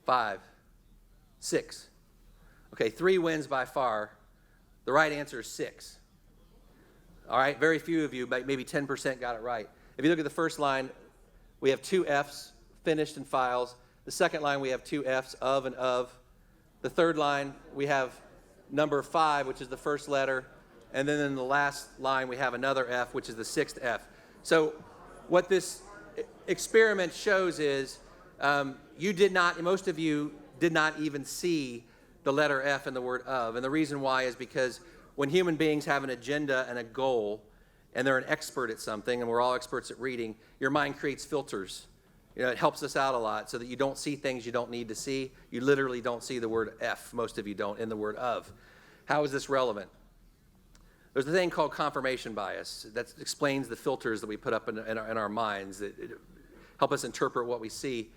5? 6? Okay, 3 wins by far. The right answer is 6. All right, very few of you, maybe 10% got it right. If you look at the first line, we have 2 F's, finished and files. The second line, we have 2 F's, of and of. The third line, we have number 5, which is the first letter. And then in the last line, we have another F, which is the 6th F. So what this experiment shows is most of you did not even see the letter F in the word of. And the reason why is because when human beings have an agenda and a goal, and they're an expert at something, and we're all experts at reading, your mind creates filters. You know, it helps us out a lot so that you don't see things you don't need to see. You literally don't see the word F, most of you don't, in the word of. How is this relevant? There's a thing called confirmation bias that explains the filters that we put up in our minds that help us interpret what we see.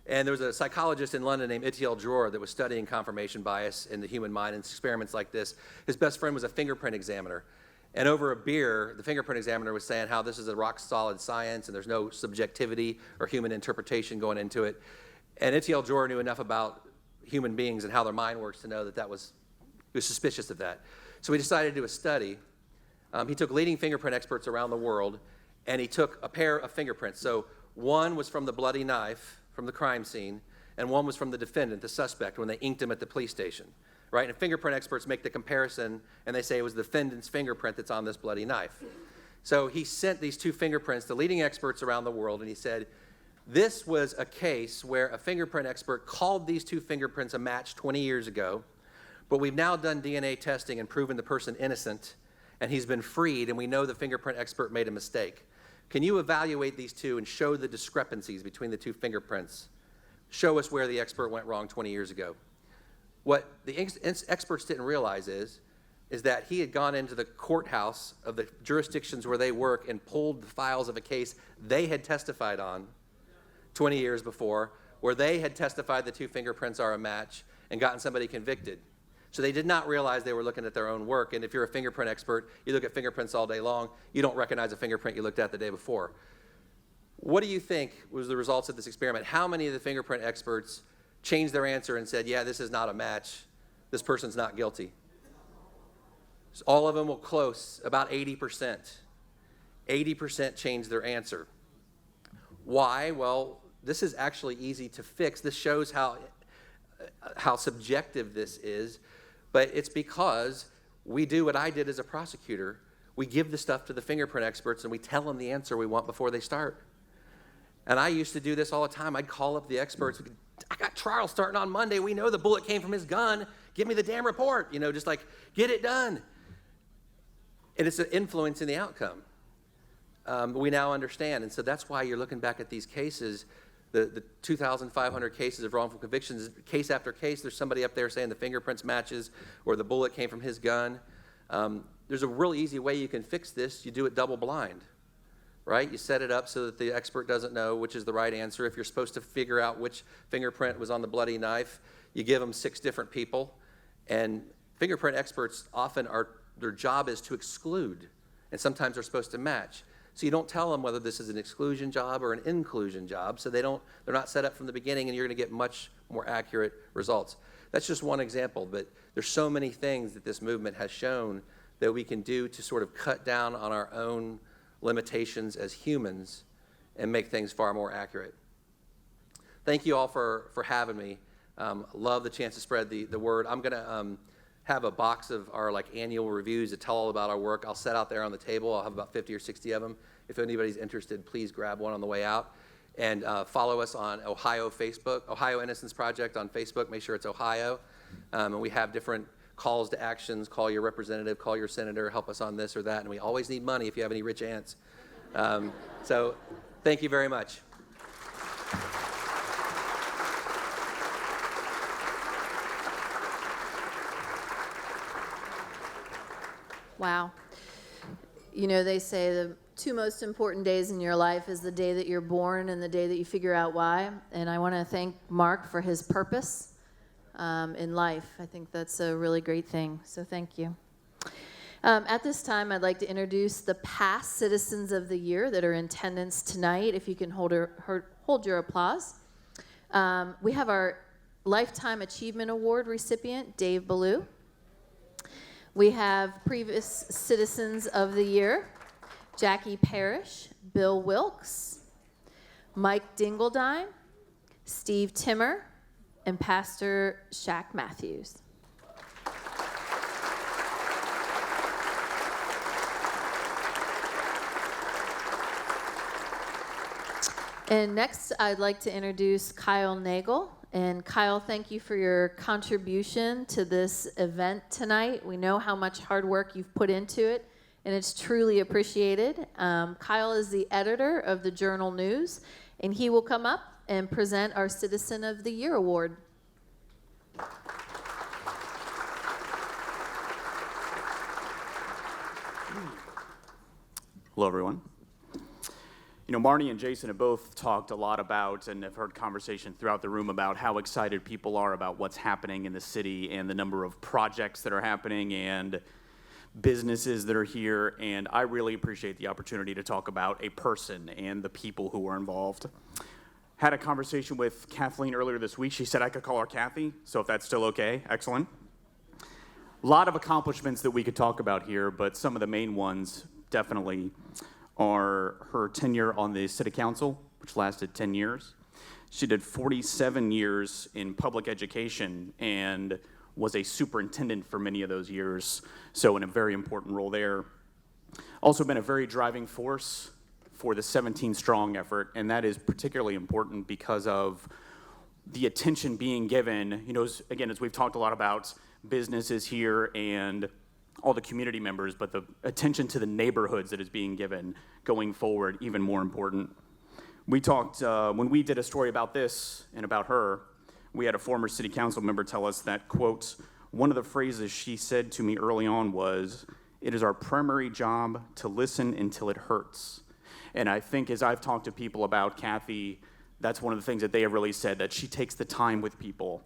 And there was a psychologist in London named Itiel Dror that was studying confirmation bias in the human mind and experiments like this. His best friend was a fingerprint examiner. And over a beer, the fingerprint examiner was saying how this is a rock-solid science and there's no subjectivity or human interpretation going into it. And Itiel Dror knew enough about human beings and how their mind works to know that he was suspicious of that. So he decided to do a study. He took leading fingerprint experts around the world, and he took a pair of fingerprints. So one was from the bloody knife from the crime scene, and one was from the defendant, the suspect, when they inked him at the police station, right? And fingerprint experts make the comparison, and they say it was the defendant's fingerprint that's on this bloody knife. So he sent these 2 fingerprints to leading experts around the world, and he said, this was a case where a fingerprint expert called these 2 fingerprints a match 20 years ago, but we've now done DNA testing and proven the person innocent, and he's been freed, and we know the fingerprint expert made a mistake. Can you evaluate these 2 and show the discrepancies between the 2 fingerprints? Show us where the expert went wrong 20 years ago. What the experts didn't realize is that he had gone into the courthouse of the jurisdictions where they work and pulled the files of a case they had testified on 20 years before, where they had testified the 2 fingerprints are a match and gotten somebody convicted. So they did not realize they were looking at their own work. And if you're a fingerprint expert, you look at fingerprints all day long, you don't recognize a fingerprint you looked at the day before. What do you think was the results of this experiment? How many of the fingerprint experts changed their answer and said, yeah, this is not a match, this person's not guilty? So all of them were close, about 80%. 80% changed their answer. Why? Well, this is actually easy to fix. This shows how subjective this is. But it's because we do what I did as a prosecutor. We give the stuff to the fingerprint experts and we tell them the answer we want before they start. And I used to do this all the time. I'd call up the experts. I got trial starting on Monday. We know the bullet came from his gun. Give me the damn report. You know, just like, get it done. And it's an influence in the outcome. We now understand. And so that's why you're looking back at these cases, the 2,500 cases of wrongful convictions, case after case, there's somebody up there saying the fingerprints matches or the bullet came from his gun. There's a real easy way you can fix this. You do it double blind. right? You set it up so that the expert doesn't know which is the right answer. If you're supposed to figure out which fingerprint was on the bloody knife, you give them 6 different people. And fingerprint experts often their job is to exclude, and sometimes they're supposed to match. So you don't tell them whether this is an exclusion job or an inclusion job, so they're not set up from the beginning, and you're going to get much more accurate results. That's just one example, but there's so many things that this movement has shown that we can do to sort of cut down on our own limitations as humans and make things far more accurate. Thank you all for having me. Love the chance to spread the word. I'm going to have a box of our annual reviews that tell all about our work. I'll set out there on the table. I'll have about 50 or 60 of them. If anybody's interested, please grab one on the way out. And follow us on Ohio Facebook, Ohio Innocence Project on Facebook. Make sure it's Ohio. And we have different calls to actions. Call your representative, call your senator, help us on this or that. And we always need money if you have any rich aunts. So thank you very much. Wow. You know, they say the 2 most important days in your life is the day that you're born and the day that you figure out why. And I want to thank Mark for his purpose in life. I think that's a really great thing. So thank you. At this time, I'd like to introduce the past Citizens of the Year that are in attendance tonight. If you can hold your applause. We have our Lifetime Achievement Award recipient, Dave Ballou. We have previous Citizens of the Year, Jackie Parrish, Bill Wilkes, Mike Dingledine, Steve Timmer, and Pastor Shaq Matthews. And next, I'd like to introduce Kyle Nagel. And Kyle, thank you for your contribution to this event tonight. We know how much hard work you've put into it, and it's truly appreciated. Kyle is the editor of the Journal News, and he will come up and present our Citizen of the Year Award. Hello, everyone. You know, Marnie and Jason have both talked a lot about, and have heard conversation throughout the room about how excited people are about what's happening in the city and the number of projects that are happening and businesses that are here. And I really appreciate the opportunity to talk about a person and the people who are involved. Had a conversation with Kathleen earlier this week. She said I could call her Kathy, so if that's still okay, excellent. A lot of accomplishments that we could talk about here, but some of the main ones definitely are her tenure on the city council, which lasted 10 years. She did 47 years in public education and was a superintendent for many of those years, so in a very important role there. Also been a very driving force for the 17 Strong effort, and that is particularly important because of the attention being given, you know, again, as we've talked a lot about businesses here and all the community members, but the attention to the neighborhoods that is being given going forward, even more important. We talked, when we did a story about this and about her, we had a former city council member tell us that, quote, one of the phrases she said to me early on was, "It is our primary job to listen until it hurts." And I think as I've talked to people about Kathy, that's one of the things that they have really said, that she takes the time with people.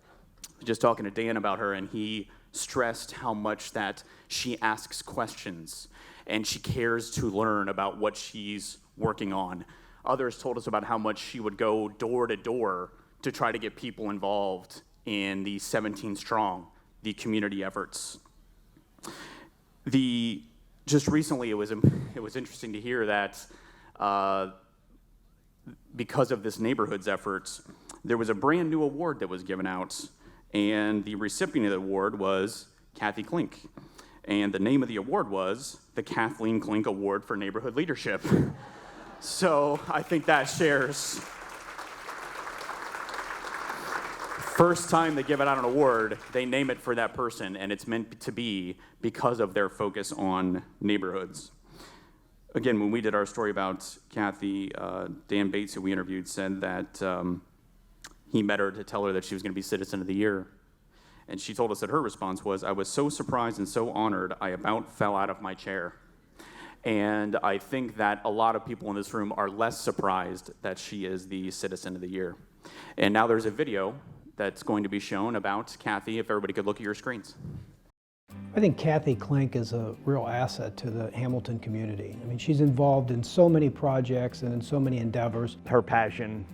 Just talking to Dan about her, and he stressed how much that she asks questions and she cares to learn about what she's working on. Others told us about how much she would go door to door to try to get people involved in the 17 Strong, the community efforts. Just recently, it was interesting to hear that because of this neighborhoods efforts, there was a brand new award that was given out, and the recipient of the award was Kathy Klink. And the name of the award was the Kathleen Klink Award for Neighborhood Leadership. So I think that shares. First time they give out an award, they name it for that person, and it's meant to be because of their focus on neighborhoods. Again, when we did our story about Kathy, Dan Bates, who we interviewed, said that he met her to tell her that she was going to be Citizen of the Year. And she told us that her response was, "I was so surprised and so honored, I about fell out of my chair." And I think that a lot of people in this room are less surprised that she is the Citizen of the Year. And now there's a video that's going to be shown about Kathy, if everybody could look at your screens. I think Kathy Klink is a real asset to the Hamilton community. I mean, she's involved in so many projects and in so many endeavors. Her passion,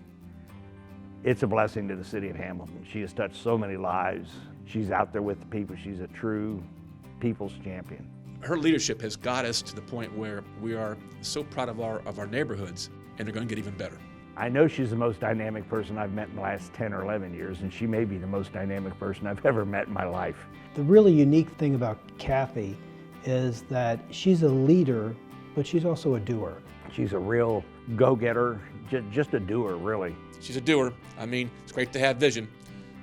it's a blessing to the city of Hamilton. She has touched so many lives. She's out there with the people. She's a true people's champion. Her leadership has got us to the point where we are so proud of our neighborhoods, and they're going to get even better. I know she's the most dynamic person I've met in the last 10 or 11 years, and she may be the most dynamic person I've ever met in my life. The really unique thing about Kathy is that she's a leader, but she's also a doer. She's a real go-getter, just a doer, really. She's a doer. I mean, it's great to have vision.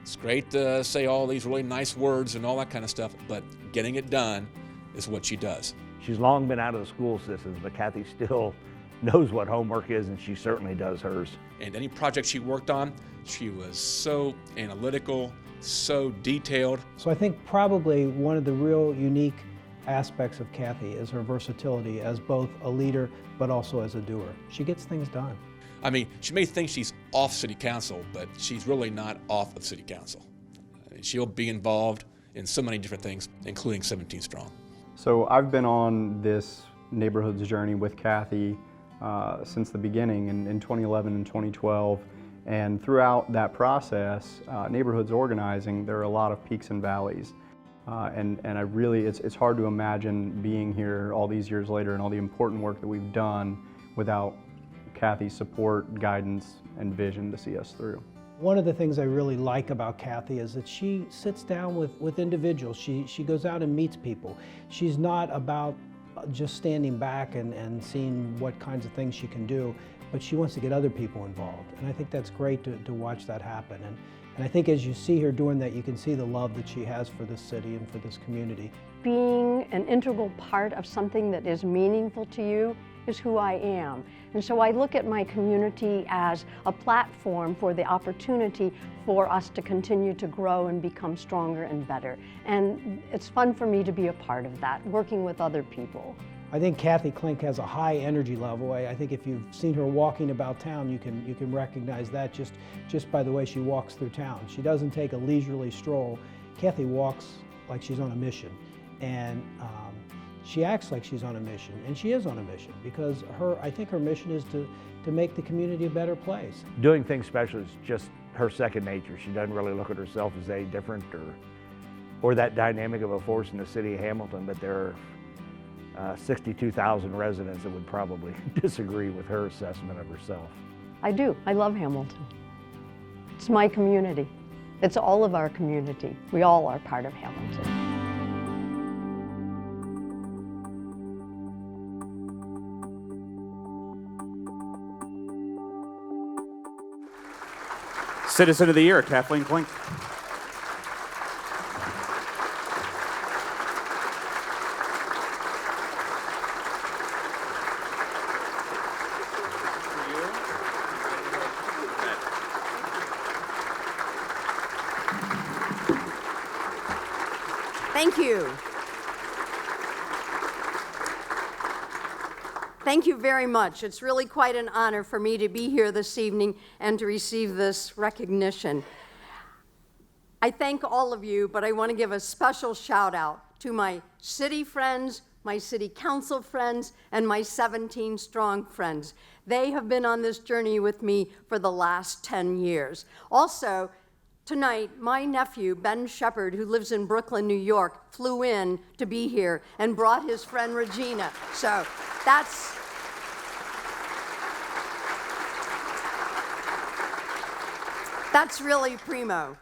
It's great to say all these really nice words and all that kind of stuff, but getting it done is what she does. She's long been out of the school systems, but Kathy still knows what homework is, and she certainly does hers. And any project she worked on, she was so analytical, so detailed. So I think probably one of the real unique aspects of Kathy is her versatility as both a leader but also as a doer. She gets things done. I mean, she may think she's off city council, but she's really not off of city council. She'll be involved in so many different things, including 17 Strong. So I've been on this neighborhoods journey with Kathy since the beginning in 2011 and 2012. And throughout that process, neighborhoods organizing, there are a lot of peaks and valleys. And I really, it's hard to imagine being here all these years later and all the important work that we've done without Kathy's support, guidance, and vision to see us through. One of the things I really like about Kathy is that she sits down with individuals. She goes out and meets people. She's not about just standing back and seeing what kinds of things she can do, but she wants to get other people involved. And I think that's great to watch that happen. And I think as you see her doing that, you can see the love that she has for this city and for this community. Being an integral part of something that is meaningful to you is who I am. And so I look at my community as a platform for the opportunity for us to continue to grow and become stronger and better. And it's fun for me to be a part of that, working with other people. I think Kathy Klink has a high energy level. I think if you've seen her walking about town, you can recognize that just by the way she walks through town. She doesn't take a leisurely stroll. Kathy walks like she's on a mission. And she acts like she's on a mission, and she is on a mission because I think her mission is to make the community a better place. Doing things special is just her second nature. She doesn't really look at herself as any different or that dynamic of a force in the city of Hamilton, but there are 62,000 residents that would probably disagree with her assessment of herself. I do. I love Hamilton. It's my community. It's all of our community. We all are part of Hamilton. Citizen of the Year, Kathleen Klink. Thank you. Thank you very much. It's really quite an honor for me to be here this evening and to receive this recognition. I thank all of you, but I want to give a special shout out to my city friends, my city council friends, and my 17 Strong friends. They have been on this journey with me for the last 10 years. Also, tonight, my nephew, Ben Shepard, who lives in Brooklyn, New York, flew in to be here and brought his friend Regina. So that's really primo.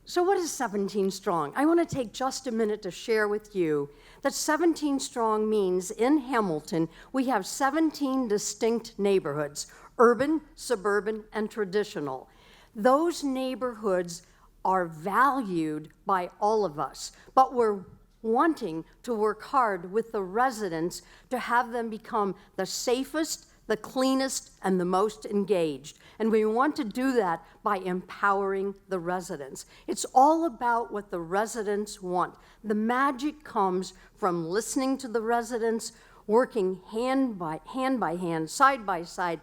So what is 17 Strong? I want to take just a minute to share with you that 17 Strong means in Hamilton, we have 17 distinct neighborhoods, urban, suburban, and traditional. Those neighborhoods are valued by all of us, but we're wanting to work hard with the residents to have them become the safest, the cleanest, and the most engaged. And we want to do that by empowering the residents. It's all about what the residents want. The magic comes from listening to the residents, working hand by hand, side by side,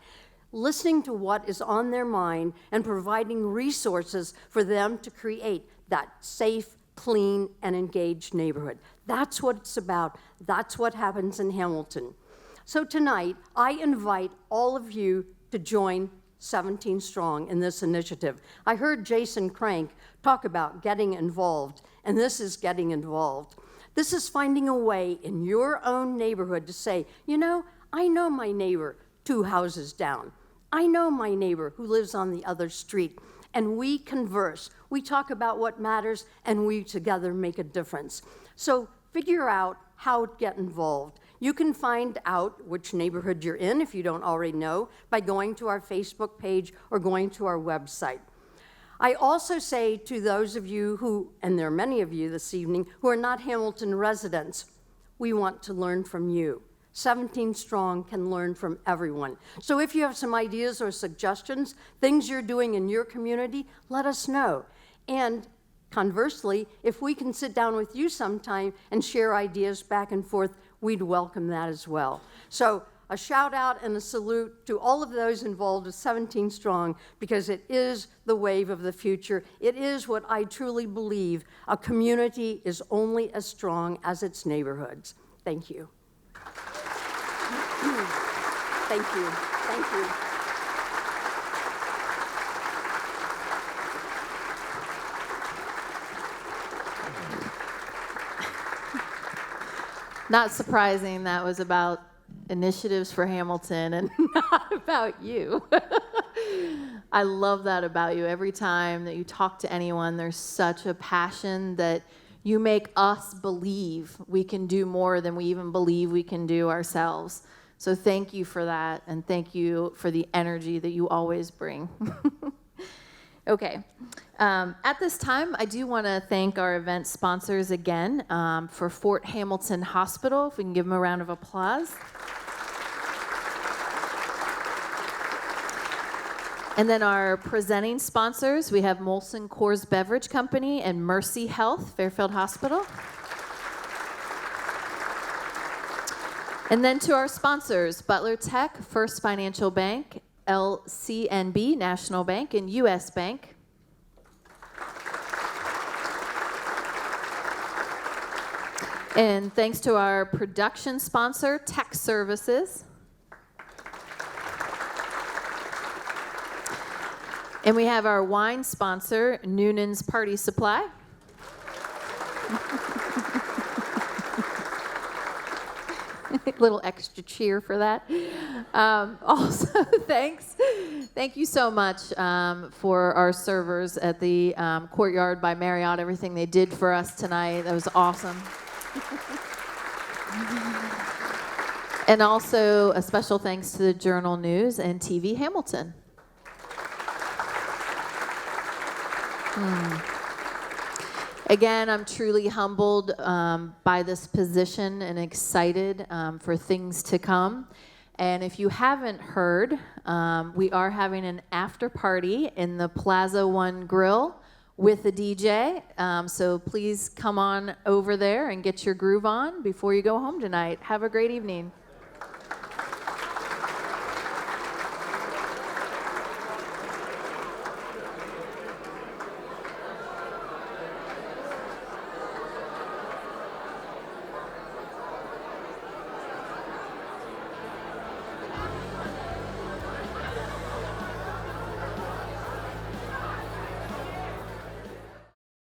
listening to what is on their mind and providing resources for them to create that safe, clean, and engaged neighborhood. That's what it's about. That's what happens in Hamilton. So tonight, I invite all of you to join 17 Strong in this initiative. I heard Jason Crank talk about getting involved, and this is getting involved. This is finding a way in your own neighborhood to say, you know, I know my neighbor 2 houses down. I know my neighbor who lives on the other street. And we converse. We talk about what matters, and we together make a difference. So figure out how to get involved. You can find out which neighborhood you're in, if you don't already know, by going to our Facebook page or going to our website. I also say to those of you who, and there are many of you this evening, who are not Hamilton residents, we want to learn from you. 17 Strong can learn from everyone. So if you have some ideas or suggestions, things you're doing in your community, let us know. And conversely, if we can sit down with you sometime and share ideas back and forth, we'd welcome that as well. So a shout out and a salute to all of those involved with 17 Strong, because it is the wave of the future. It is what I truly believe. A community is only as strong as its neighborhoods. Thank you. Thank you. Thank you. Not surprising that was about initiatives for Hamilton and not about you. I love that about you. Every time that you talk to anyone, there's such a passion that you make us believe we can do more than we even believe we can do ourselves. So thank you for that, and thank you for the energy that you always bring. Okay. At this time, I do want to thank our event sponsors again for Fort Hamilton Hospital. If we can give them a round of applause. And then our presenting sponsors, we have Molson Coors Beverage Company and Mercy Health, Fairfield Hospital. And then to our sponsors, Butler Tech, First Financial Bank, LCNB, National Bank, and U.S. Bank. And thanks to our production sponsor, Tech Services. And we have our wine sponsor, Noonan's Party Supply. Little extra cheer for that. Also, thank you so much for our servers at the Courtyard by Marriott, everything they did for us tonight. That was awesome. And also a special thanks to the Journal News and TV Hamilton. Again, I'm truly humbled by this position and excited for things to come. And if you haven't heard, we are having an after party in the Plaza One Grill with a DJ. So please come on over there and get your groove on before you go home tonight. Have a great evening.